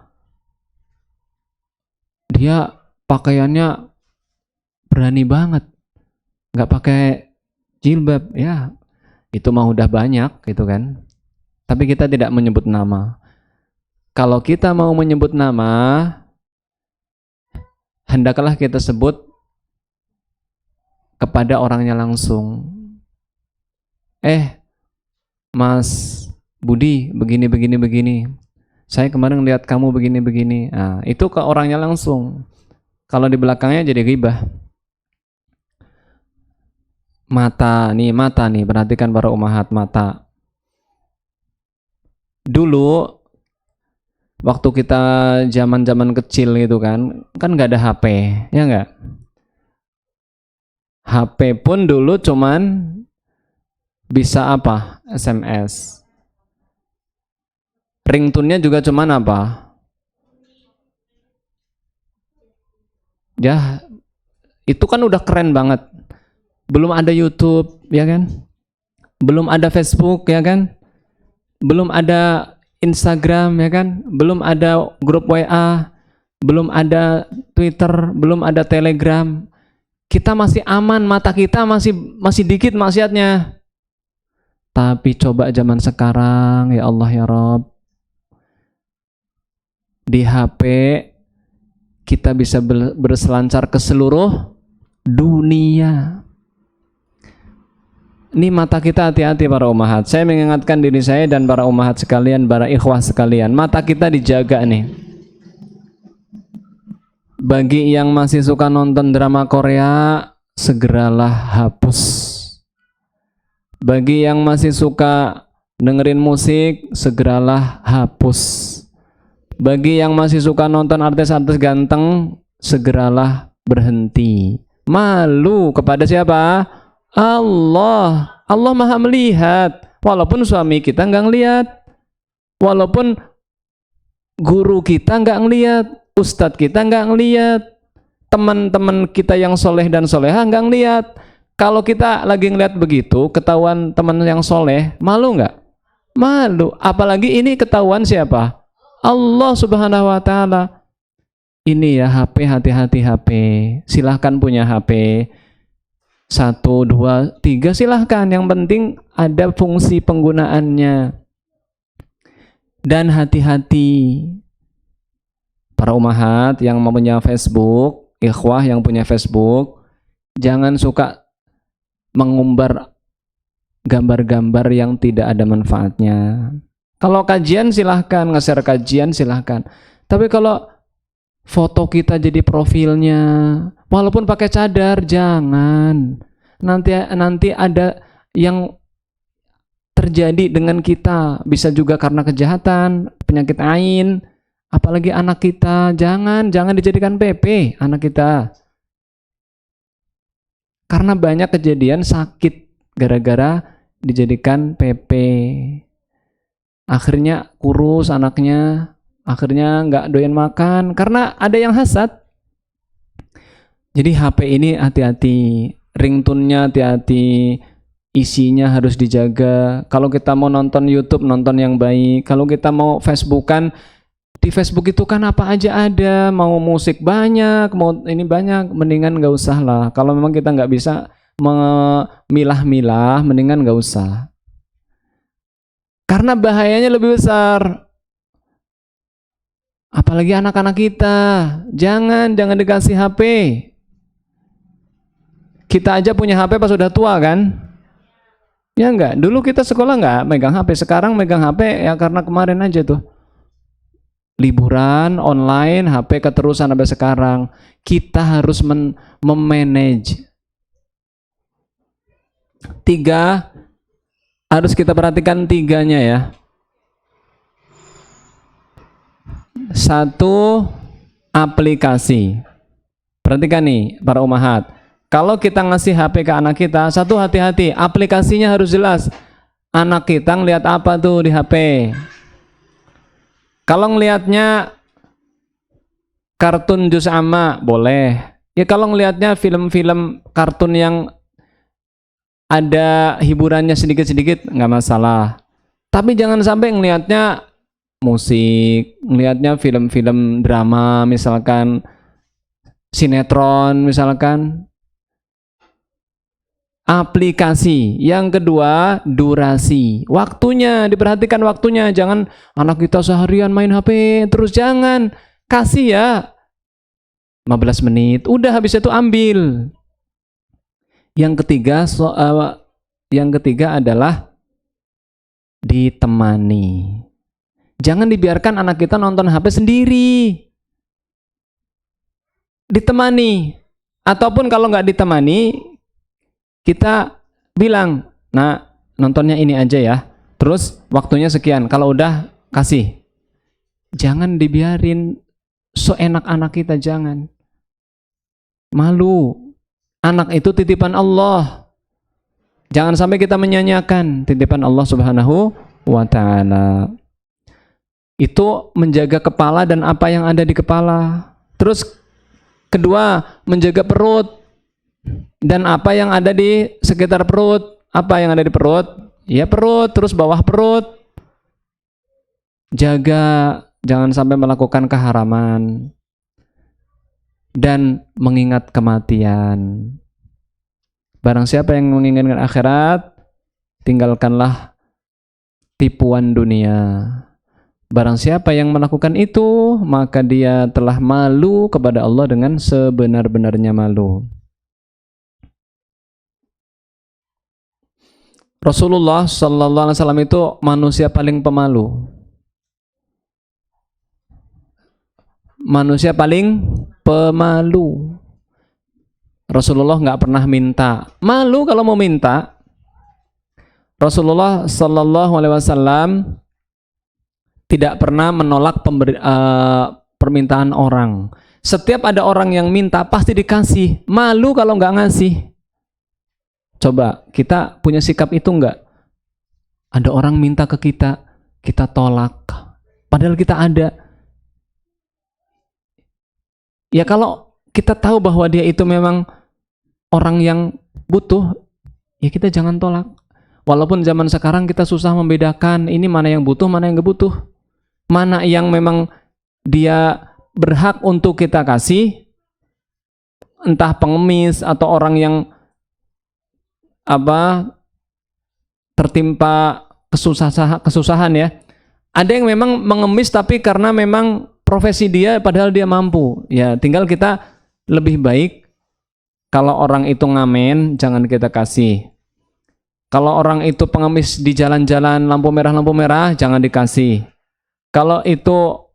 dia pakaiannya berani banget, nggak pakai jilbab. Ya, itu mah udah banyak gitu kan. Tapi kita tidak menyebut nama. Kalau kita mau menyebut nama, hendaklah kita sebut kepada orangnya langsung. Mas Budi, begini. Saya kemarin lihat kamu begini. Nah, itu ke orangnya langsung. Kalau di belakangnya jadi ghibah. Mata nih, perhatikan para ummahat, mata. Dulu waktu kita zaman kecil gitu kan nggak ada HP, ya nggak? HP pun dulu cuman bisa apa? SMS. Ringtone-nya juga cuman apa? Ya, itu kan udah keren banget. Belum ada YouTube, ya kan? Belum ada Facebook, ya kan? Belum ada Instagram, ya kan? Belum ada grup WA, belum ada Twitter, belum ada Telegram. Kita masih aman, mata kita masih dikit maksiatnya. Tapi coba zaman sekarang, ya Allah ya Rabb, di HP kita bisa berselancar ke seluruh dunia. Ini mata kita, hati-hati para ummahat. Saya mengingatkan diri saya dan para ummahat sekalian, para ikhwah sekalian, mata kita dijaga nih. Bagi yang masih suka nonton drama Korea, segeralah hapus. Bagi yang masih suka dengerin musik, segeralah hapus. Bagi yang masih suka nonton artis-artis ganteng, segeralah berhenti. Malu kepada siapa? Allah. Allah Maha melihat. Walaupun suami kita nggak ngelihat, walaupun guru kita nggak ngelihat, ustadz kita nggak ngelihat, teman-teman kita yang soleh dan soleha nggak ngelihat. Kalau kita lagi ngelihat begitu, ketahuan teman yang soleh, malu nggak? Malu. Apalagi ini ketahuan siapa? Allah Subhanahu Wa Taala. Ini ya HP, hati-hati HP. Silahkan punya HP 1, 2, 3 silahkan. Yang penting ada fungsi penggunaannya. Dan hati-hati para ummahat yang mempunyai Facebook, ikhwah yang punya Facebook, jangan suka mengumbar gambar-gambar yang tidak ada manfaatnya. Kalau kajian silahkan, nge-share kajian silahkan. Tapi kalau foto kita jadi profilnya, walaupun pakai cadar, jangan. Nanti ada yang terjadi dengan kita. Bisa juga karena kejahatan, penyakit ain, apalagi anak kita. Jangan dijadikan PP anak kita. Karena banyak kejadian sakit gara-gara dijadikan PP. Akhirnya kurus anaknya, akhirnya nggak doyan makan karena ada yang hasad. Jadi HP ini hati-hati, ringtone-nya hati-hati, isinya harus dijaga. Kalau kita mau nonton YouTube, nonton yang baik. Kalau kita mau Facebookan, di Facebook itu kan apa aja ada, mau musik banyak, mau ini banyak, mendingan nggak usah lah. Kalau memang kita nggak bisa memilah-milah, mendingan nggak usah. Karena bahayanya lebih besar. Apalagi anak-anak kita, jangan dikasih HP. Kita aja punya HP pas sudah tua kan? Ya enggak, dulu kita sekolah enggak megang HP, sekarang megang HP ya karena kemarin aja tuh. Liburan, online, HP keterusan sampai sekarang. Kita harus memanage. 3, harus kita perhatikan 3-nya ya. 1, aplikasi. Perhatikan nih para ummahat. Kalau kita ngasih HP ke anak kita, 1 hati-hati, aplikasinya harus jelas. Anak kita ngeliat apa tuh di HP. Kalau ngelihatnya Kartun juz amma boleh. Ya kalau ngelihatnya film-film kartun yang ada hiburannya sedikit-sedikit nggak masalah. Tapi jangan sampai ngelihatnya musik, ngelihatnya film-film drama misalkan, sinetron misalkan. Aplikasi. Yang kedua, durasi. Waktunya, diperhatikan waktunya. Jangan anak kita seharian main HP terus, jangan. Kasih ya 15 menit. Udah habis itu ambil. Yang ketiga adalah ditemani. Jangan dibiarkan anak kita nonton HP sendiri. Ditemani. Ataupun kalau nggak ditemani, kita bilang, nah nontonnya ini aja ya, terus waktunya sekian, kalau udah kasih. Jangan dibiarin seenak anak kita, jangan. Malu. Anak itu titipan Allah. Jangan sampai kita menyanyiakan titipan Allah Subhanahu wa ta'ala. Itu menjaga kepala dan apa yang ada di kepala. Terus kedua, menjaga perut dan apa yang ada di sekitar perut. Apa yang ada di perut? Ya perut, terus bawah perut. Jaga, jangan sampai melakukan keharaman. Dan mengingat kematian. Barang siapa yang menginginkan akhirat, tinggalkanlah tipuan dunia. Barang siapa yang melakukan itu, maka dia telah malu kepada Allah dengan sebenar-benarnya malu. Rasulullah Sallallahu Alaihi Wasallam itu manusia paling pemalu. Manusia paling pemalu. Rasulullah nggak pernah minta. Malu kalau mau minta. Rasulullah Sallallahu Alaihi Wasallam tidak pernah menolak permintaan orang. Setiap ada orang yang minta pasti dikasih. Malu kalau nggak ngasih. Coba, kita punya sikap itu enggak? Ada orang minta ke kita, kita tolak. Padahal kita ada. Ya kalau kita tahu bahwa dia itu memang orang yang butuh, ya kita jangan tolak. Walaupun zaman sekarang kita susah membedakan ini mana yang butuh, mana yang enggak butuh. Mana yang memang dia berhak untuk kita kasih, entah pengemis atau orang yang tertimpa kesusahan ya. Ada yang memang mengemis tapi karena memang profesi dia padahal dia mampu. Ya, tinggal kita lebih baik kalau orang itu ngamen jangan kita kasih. Kalau orang itu pengemis di jalan-jalan lampu merah jangan dikasih. Kalau itu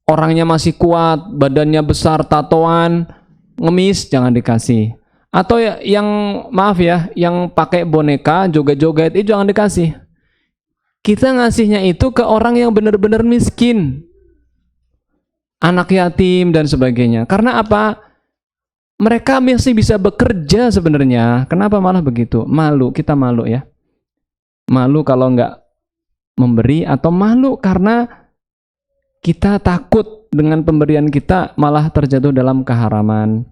orangnya masih kuat, badannya besar, tatoan, ngemis jangan dikasih. Atau yang maaf ya, yang pakai boneka, joget-joget itu jangan dikasih. Kita ngasihnya itu ke orang yang benar-benar miskin, anak yatim dan sebagainya. Karena apa? Mereka masih bisa bekerja sebenarnya. Kenapa malah begitu? Malu, kita malu ya. Malu kalau nggak memberi, atau malu karena kita takut dengan pemberian kita malah terjatuh dalam keharaman.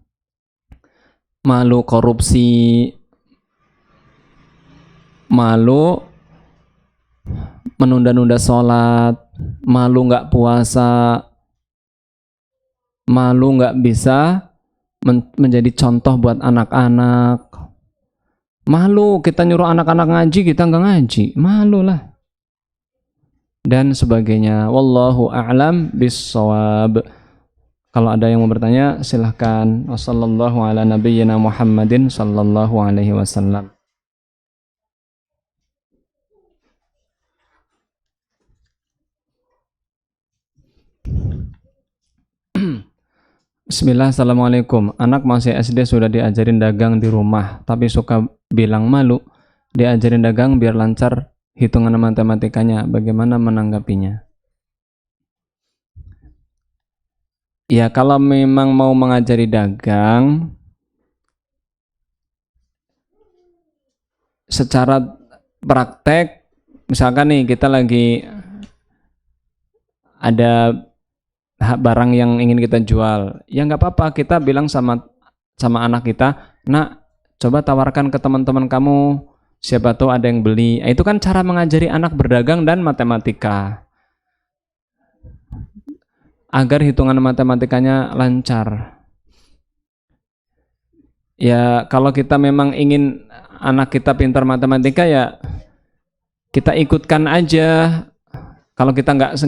Malu korupsi, malu menunda-nunda sholat, malu nggak puasa, malu nggak bisa menjadi contoh buat anak-anak. Malu kita nyuruh anak-anak ngaji, kita nggak ngaji, malu lah. Dan sebagainya. Wallahu a'lam bissawab. Kalau ada yang mau bertanya, silahkan. Wassallallahu ala nabiyyina Muhammadin sallallahu alaihi wasallam. Bismillah, assalamualaikum. Anak masih SD sudah diajarin dagang di rumah, tapi suka bilang malu. Diajarin dagang biar lancar hitungan matematikanya. Bagaimana menanggapinya? Ya, kalau memang mau mengajari dagang secara praktek, misalkan nih kita lagi ada barang yang ingin kita jual, ya nggak apa-apa, kita bilang sama anak kita, nak, coba tawarkan ke teman-teman kamu, siapa tahu ada yang beli. Itu kan cara mengajari anak berdagang dan matematika, agar hitungan matematikanya lancar. Ya kalau kita memang ingin anak kita pintar matematika, ya kita ikutkan aja. Kalau kita nggak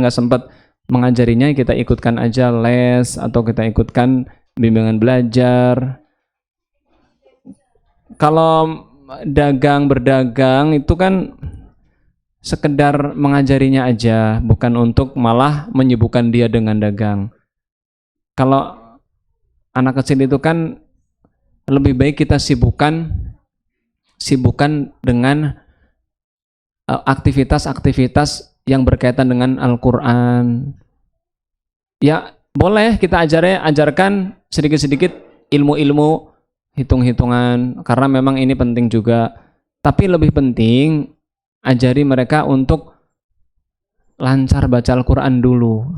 sempet mengajarinya, kita ikutkan aja les atau kita ikutkan bimbingan belajar. Kalau berdagang itu kan sekedar mengajarinya aja, bukan untuk malah menyibukkan dia dengan dagang. Kalau anak kecil itu kan lebih baik kita sibukkan dengan aktivitas-aktivitas yang berkaitan dengan Al-Quran. Ya boleh kita ajarkan sedikit-sedikit ilmu-ilmu hitung-hitungan, karena memang ini penting juga. Tapi lebih penting ajari mereka untuk lancar baca Al-Quran dulu.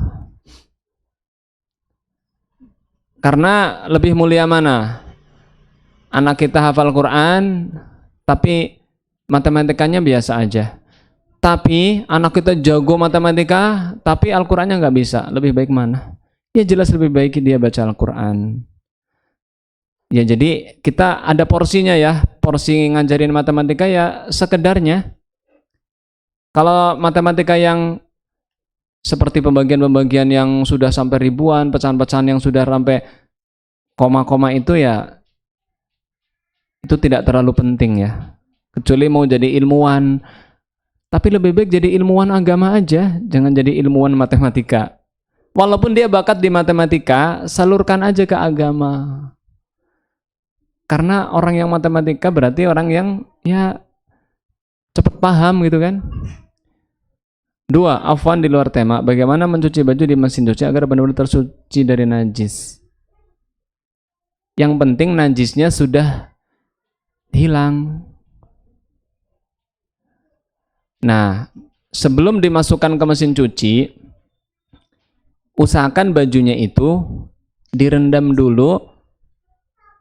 Karena lebih mulia mana? Anak kita hafal Quran tapi matematikanya biasa aja. Tapi anak kita jago matematika tapi Al-Qurannya nggak bisa. Lebih baik mana? Ya jelas lebih baik dia baca Al-Quran. Ya jadi kita ada porsinya ya. Porsi ngajarin matematika ya sekedarnya. Kalau matematika yang seperti pembagian-pembagian yang sudah sampai ribuan, pecahan-pecahan yang sudah sampai koma-koma itu, ya itu tidak terlalu penting ya. Kecuali mau jadi ilmuwan, tapi lebih baik jadi ilmuwan agama aja, jangan jadi ilmuwan matematika. Walaupun dia bakat di matematika, salurkan aja ke agama. Karena orang yang matematika berarti orang yang ya cepat paham gitu kan. 2. Afwan di luar tema, bagaimana mencuci baju di mesin cuci agar benar-benar tersuci dari najis? Yang penting najisnya sudah hilang. Nah, sebelum dimasukkan ke mesin cuci, usahakan bajunya itu direndam dulu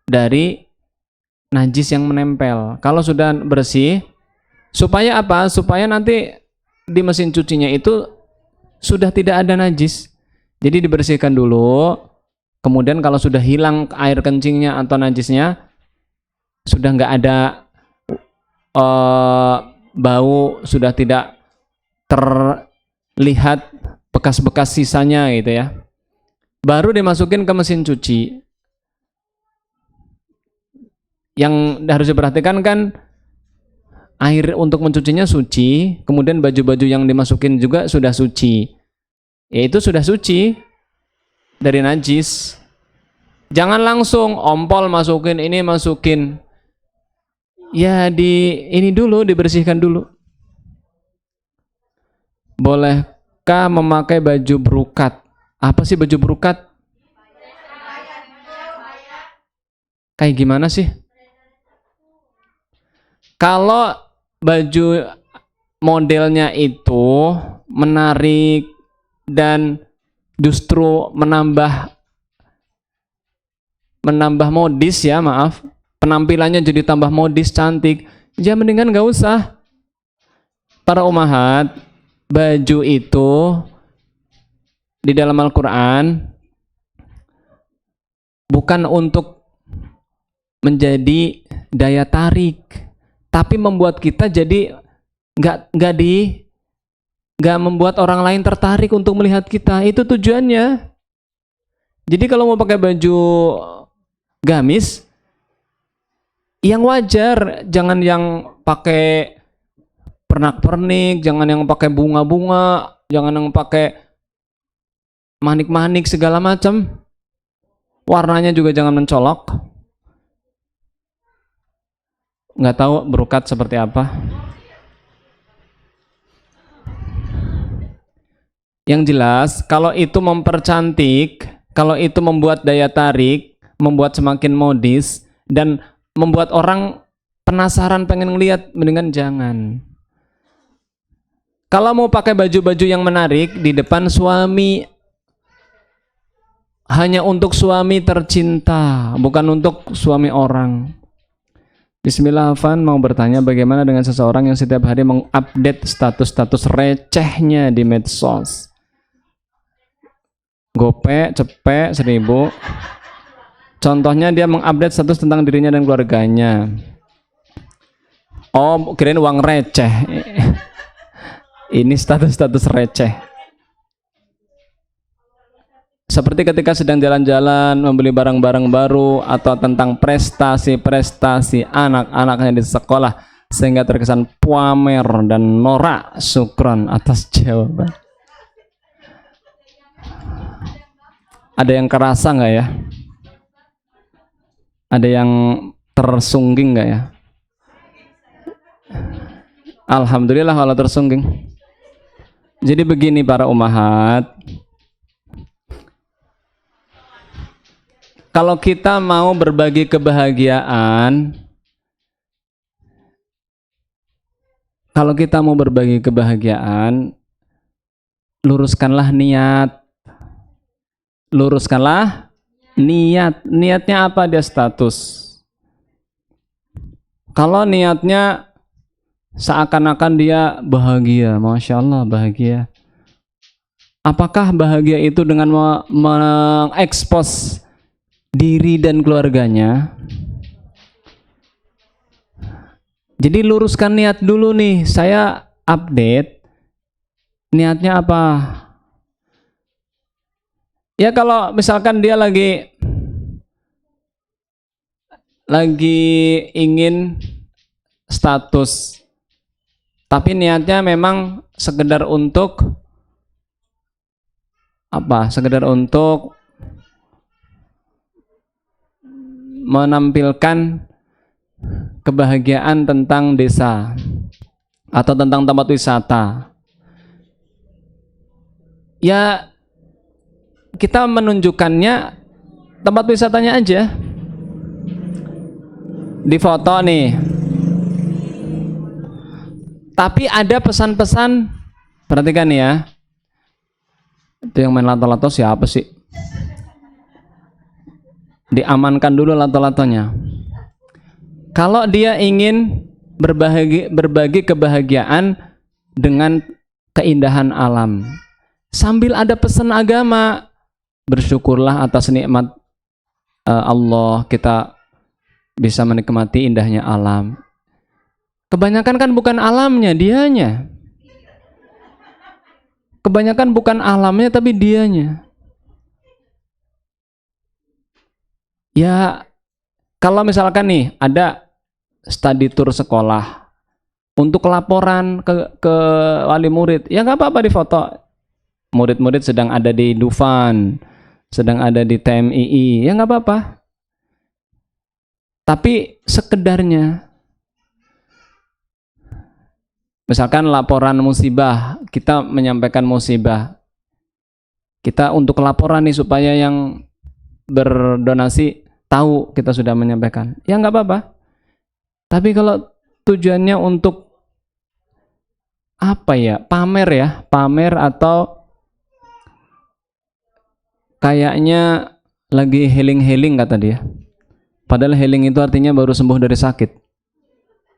dari najis yang menempel. Kalau sudah bersih, supaya apa? Supaya nanti di mesin cucinya itu sudah tidak ada najis. Jadi dibersihkan dulu, kemudian kalau sudah hilang air kencingnya atau najisnya, sudah nggak ada bau, sudah tidak terlihat bekas-bekas sisanya gitu ya, baru dimasukin ke mesin cuci. Yang harus diperhatikan kan, air untuk mencucinya suci, kemudian baju-baju yang dimasukin juga sudah suci, yaitu sudah suci dari najis. Jangan langsung ompol masukin ini masukin, ya ini dulu dibersihkan dulu. Bolehkah memakai baju brukat? Apa sih baju brukat? Kayak gimana sih? Kalau baju modelnya itu menarik dan justru menambah modis ya, maaf, penampilannya jadi tambah modis, cantik, ya mendingan gak usah. Para umahat, baju itu di dalam Al-Quran bukan untuk menjadi daya tarik, tapi membuat kita jadi nggak membuat orang lain tertarik untuk melihat kita. Itu tujuannya. Jadi kalau mau pakai baju gamis yang wajar, jangan yang pakai pernak-pernik, jangan yang pakai bunga-bunga, jangan yang pakai manik-manik segala macam. Warnanya juga jangan mencolok. Nggak tahu brukat seperti apa. Yang jelas, kalau itu mempercantik, kalau itu membuat daya tarik, membuat semakin modis, dan membuat orang penasaran pengen ngeliat, mendingan jangan. Kalau mau pakai baju-baju yang menarik di depan suami, hanya untuk suami tercinta, bukan untuk suami orang. Bismillah, Afan mau bertanya bagaimana dengan seseorang yang setiap hari mengupdate status-status recehnya di medsos. Gope, cepek, 1000. Contohnya dia mengupdate status tentang dirinya dan keluarganya. Oh, kirain uang receh. Ini status-status receh. Seperti ketika sedang jalan-jalan membeli barang-barang baru atau tentang prestasi-prestasi anak-anaknya di sekolah sehingga terkesan pamer dan norak. Syukron atas jawaban. Ada yang kerasa nggak ya? Ada yang tersungging nggak ya? Alhamdulillah kalau tersungging. Jadi begini para ummahat, kalau kita mau berbagi kebahagiaan, luruskanlah niat. Luruskanlah niat. Niatnya apa dia status? Kalau niatnya seakan-akan dia bahagia, Masya Allah bahagia. Apakah bahagia itu dengan mengekspos diri dan keluarganya? Jadi luruskan niat dulu nih, saya update, niatnya apa? Ya kalau misalkan dia lagi ingin status, tapi niatnya memang sekedar untuk apa? Sekedar untuk menampilkan kebahagiaan tentang desa atau tentang tempat wisata. Ya kita menunjukkannya tempat wisatanya aja. Di foto nih. Tapi ada pesan-pesan, perhatikan ya. Itu yang main lato-lato siapa sih? Diamankan dulu lato-latonya. Kalau dia ingin berbagi kebahagiaan dengan keindahan alam, sambil ada pesan agama, bersyukurlah atas nikmat Allah, kita bisa menikmati indahnya alam. Kebanyakan kan bukan alamnya, dianya. Kebanyakan bukan alamnya tapi dianya. Ya, kalau misalkan nih ada study tour sekolah untuk laporan ke wali murid, ya nggak apa-apa di foto. Murid-murid sedang ada di Dufan, sedang ada di TMII, ya nggak apa-apa. Tapi sekedarnya, misalkan laporan musibah, kita menyampaikan musibah, kita untuk laporan nih supaya yang berdonasi tahu kita sudah menyampaikan, ya nggak apa-apa. Tapi kalau tujuannya untuk apa ya, pamer atau kayaknya lagi healing kata dia. Padahal healing itu artinya baru sembuh dari sakit.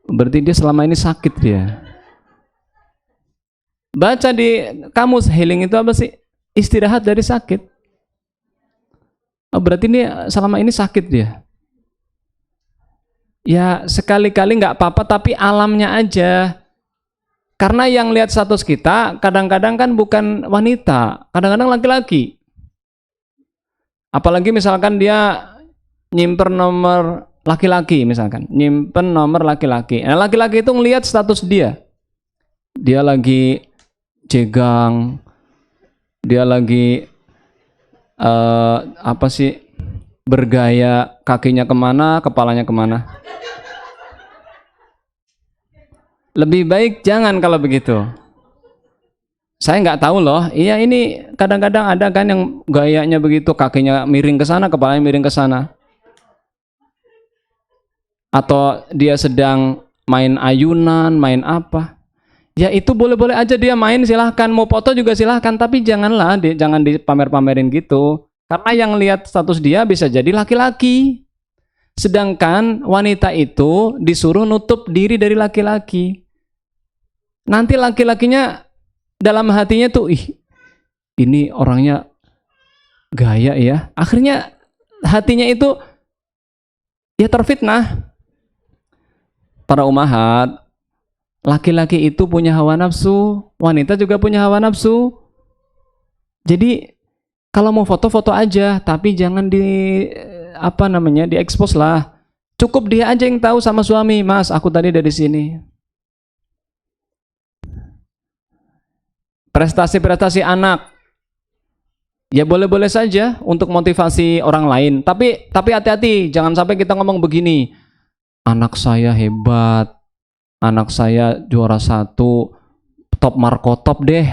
Berarti dia selama ini sakit dia. Baca di kamus, healing itu apa sih? Istirahat dari sakit. Oh, berarti dia selama ini sakit dia. Ya sekali-kali nggak apa-apa, tapi alamnya aja. Karena yang lihat status kita kadang-kadang kan bukan wanita, kadang-kadang laki-laki. Apalagi misalkan dia nyimpen nomor laki-laki misalkan, nyimpen nomor laki-laki. Nah, laki-laki itu ngelihat status dia. Dia lagi jegang, dia lagi apa sih, bergaya, kakinya kemana, kepalanya kemana. Lebih baik jangan kalau begitu. Saya nggak tahu loh. Iya, ini kadang-kadang ada kan yang gayanya begitu, kakinya miring ke sana, kepalanya miring ke sana. Atau dia sedang main ayunan, main apa. Ya itu boleh-boleh aja dia main, silahkan. Mau foto juga silahkan, tapi janganlah, jangan dipamer-pamerin gitu. Karena yang lihat status dia bisa jadi laki-laki. Sedangkan wanita itu disuruh nutup diri dari laki-laki. Nanti laki-lakinya dalam hatinya tuh, ih, ini orangnya gaya ya. Akhirnya hatinya itu ya terfitnah. Para umahat, laki-laki itu punya hawa nafsu, wanita juga punya hawa nafsu. Jadi kalau mau foto-foto aja, tapi jangan diekspos lah. Cukup dia aja yang tahu sama suami, Mas, aku tadi dari sini. Prestasi-prestasi anak, ya boleh-boleh saja untuk motivasi orang lain. Tapi hati-hati, jangan sampai kita ngomong begini, anak saya hebat, anak saya juara 1, top markotop deh.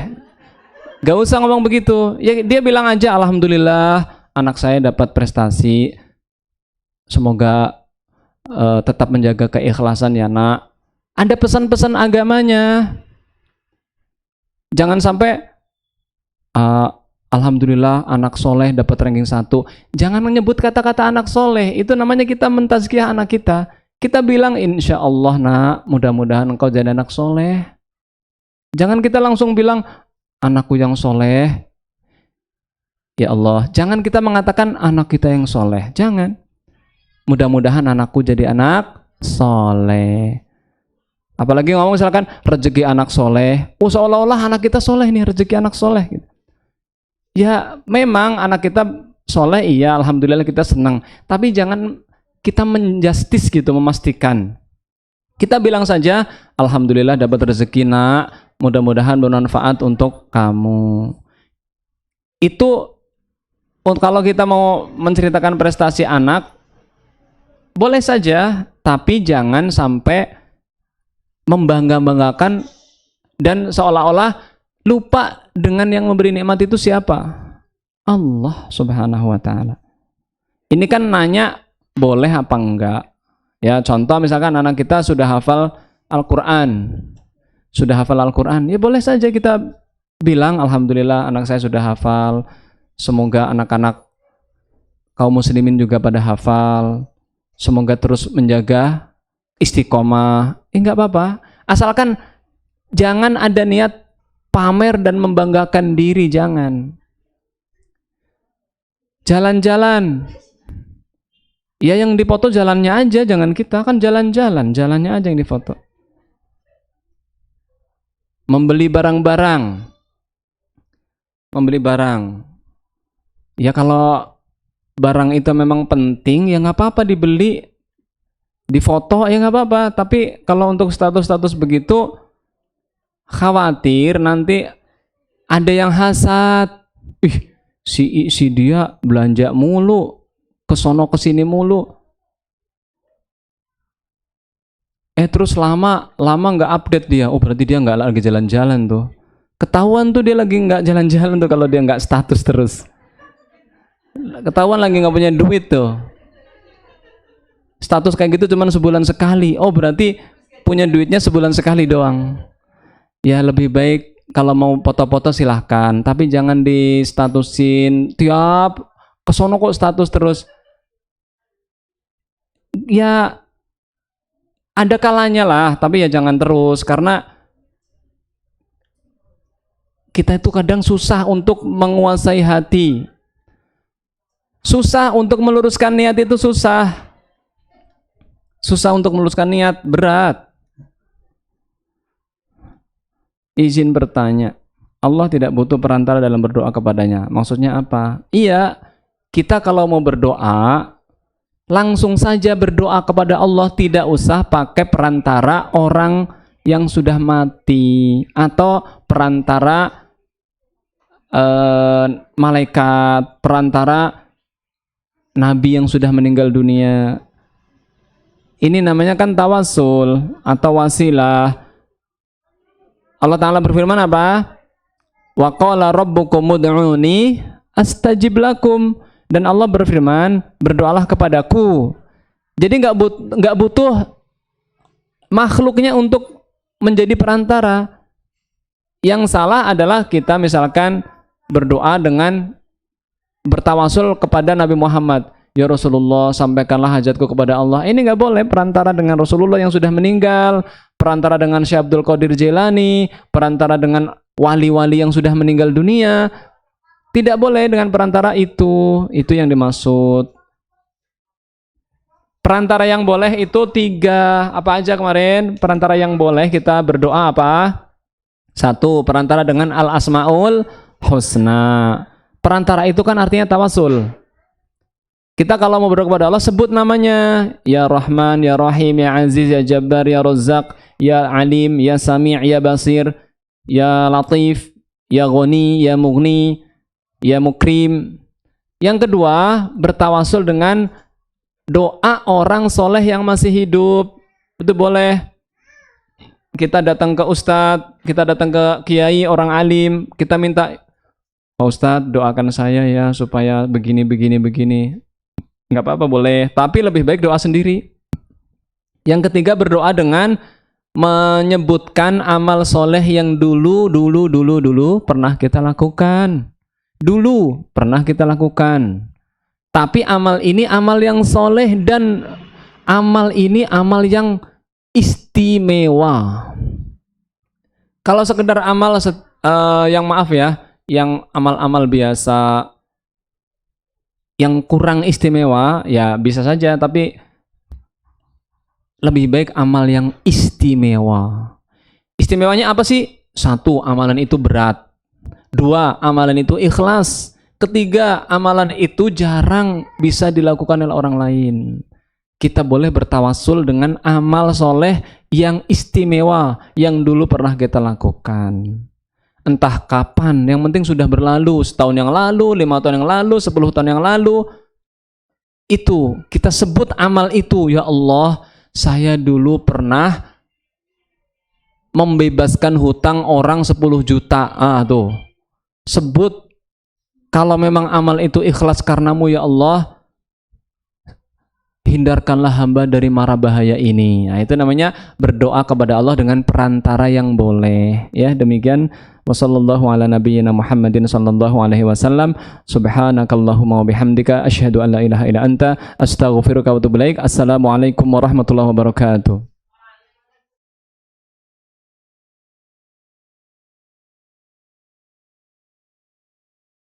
Gak usah ngomong begitu. Ya dia bilang aja, alhamdulillah anak saya dapat prestasi. Semoga tetap menjaga keikhlasan ya nak. Ada pesan-pesan agamanya. Jangan sampai alhamdulillah anak soleh dapat ranking 1. Jangan menyebut kata-kata anak soleh. Itu namanya kita mentazkiyah anak kita. Kita bilang insya Allah nak, mudah-mudahan engkau jadi anak soleh. Jangan kita langsung bilang anakku yang soleh. Ya Allah, jangan kita mengatakan anak kita yang soleh. Jangan. Mudah-mudahan anakku jadi anak soleh. Apalagi ngomong misalkan rezeki anak soleh. Oh seolah-olah anak kita soleh nih, rezeki anak soleh. Ya memang anak kita soleh, iya alhamdulillah kita senang. Tapi jangan kita menjustis gitu, memastikan. Kita bilang saja, alhamdulillah dapat rezeki nak, mudah-mudahan bermanfaat untuk kamu. Itu kalau kita mau menceritakan prestasi anak, boleh saja, tapi jangan sampai membangga-banggakan dan seolah-olah lupa dengan yang memberi nikmat itu siapa? Allah Subhanahu wa ta'ala. Ini kan nanya boleh apa enggak? Ya, contoh misalkan anak kita sudah hafal Al-Quran. Sudah hafal Al-Quran, ya boleh saja kita bilang alhamdulillah anak saya sudah hafal. Semoga anak-anak kaum muslimin juga pada hafal. Semoga terus menjaga istiqomah. Enggak apa-apa. Asalkan jangan ada niat pamer dan membanggakan diri, jangan. Jalan-jalan. Ya yang difoto jalannya aja, jangan kita. Kan jalan-jalan, jalannya aja yang difoto. Membeli barang-barang. Membeli barang. Ya kalau barang itu memang penting, ya nggak apa-apa dibeli, difoto, ya nggak apa-apa. Tapi kalau untuk status-status begitu, khawatir nanti ada yang hasad. Ih, si dia belanja mulu, kesono kesini mulu. Terus lama nggak update dia. Oh berarti dia nggak lagi jalan-jalan tuh. Ketahuan tuh dia lagi nggak jalan-jalan tuh kalau dia nggak status terus. Ketahuan lagi nggak punya duit tuh. Status kayak gitu cuman sebulan sekali. Oh berarti punya duitnya sebulan sekali doang. Ya lebih baik kalau mau foto-foto silahkan, tapi jangan di statusin tiap kesono kok status terus. Ya ada kalanya lah, tapi ya jangan terus, karena kita itu kadang susah untuk menguasai hati. Susah untuk meluruskan niat itu susah. Susah untuk meluruskan niat, berat. Izin bertanya, Allah tidak butuh perantara dalam berdoa kepadanya. Maksudnya apa? Iya, kita kalau mau berdoa, langsung saja berdoa kepada Allah, tidak usah pakai perantara orang yang sudah mati atau perantara malaikat, perantara nabi yang sudah meninggal dunia. Ini namanya kan tawasul atau wasilah. Allah Ta'ala berfirman apa? Wa qala rabbukum ud'uni astajib lakum. Dan Allah berfirman, berdoalah kepadaku. Jadi nggak butuh makhluknya untuk menjadi perantara. Yang salah adalah kita misalkan berdoa dengan bertawasul kepada Nabi Muhammad. Ya Rasulullah, sampaikanlah hajatku kepada Allah. Ini nggak boleh, perantara dengan Rasulullah yang sudah meninggal, perantara dengan Syekh Abdul Qadir Jailani, perantara dengan wali-wali yang sudah meninggal dunia. Tidak boleh dengan perantara itu yang dimaksud. Perantara yang boleh itu 3, apa aja kemarin? Perantara yang boleh kita berdoa apa? 1, perantara dengan Al-Asmaul Husna. Perantara itu kan artinya tawasul. Kita kalau mau berdoa kepada Allah sebut namanya, ya Rahman, ya Rahim, ya Aziz, ya Jabbar, ya Razzaq, ya Alim, ya Sami', ya Basir, ya Latif, ya Ghani, ya Mughni, ya Mukrim. Yang kedua, bertawasul dengan doa orang soleh yang masih hidup. Itu boleh. Kita datang ke ustadz, kita datang ke kiai, orang alim, kita minta, Pak Ustadz doakan saya ya supaya begini. Nggak apa-apa, boleh. Tapi lebih baik doa sendiri. Yang ketiga, berdoa dengan menyebutkan amal soleh yang dulu pernah kita lakukan. Dulu pernah kita lakukan. Tapi amal ini amal yang soleh dan amal ini amal yang istimewa. Kalau sekedar amal yang maaf ya, yang amal-amal biasa yang kurang istimewa ya bisa saja, tapi lebih baik amal yang istimewa. Istimewanya apa sih? 1, amalan itu berat. 2, amalan itu ikhlas. 3, amalan itu jarang bisa dilakukan oleh orang lain. Kita boleh bertawasul dengan amal soleh yang istimewa yang dulu pernah kita lakukan. Entah kapan, yang penting sudah berlalu, setahun yang lalu, 5 tahun yang lalu, 10 tahun yang lalu. Itu, kita sebut amal itu, ya Allah, saya dulu pernah membebaskan hutang orang 10 juta. Tuh. Sebut, kalau memang amal itu ikhlas karenamu ya Allah, hindarkanlah hamba dari mara bahaya ini. Nah, itu namanya berdoa kepada Allah dengan perantara yang boleh. Ya, demikian. Wassallallahu ala nabiyyina Muhammadin sallallahu alaihi wasallam. Subhanakallahumma wa bihamdika asyhadu an la ilaha illa anta astaghfiruka wa atubu ilaik. Assalamualaikum warahmatullahi wabarakatuh.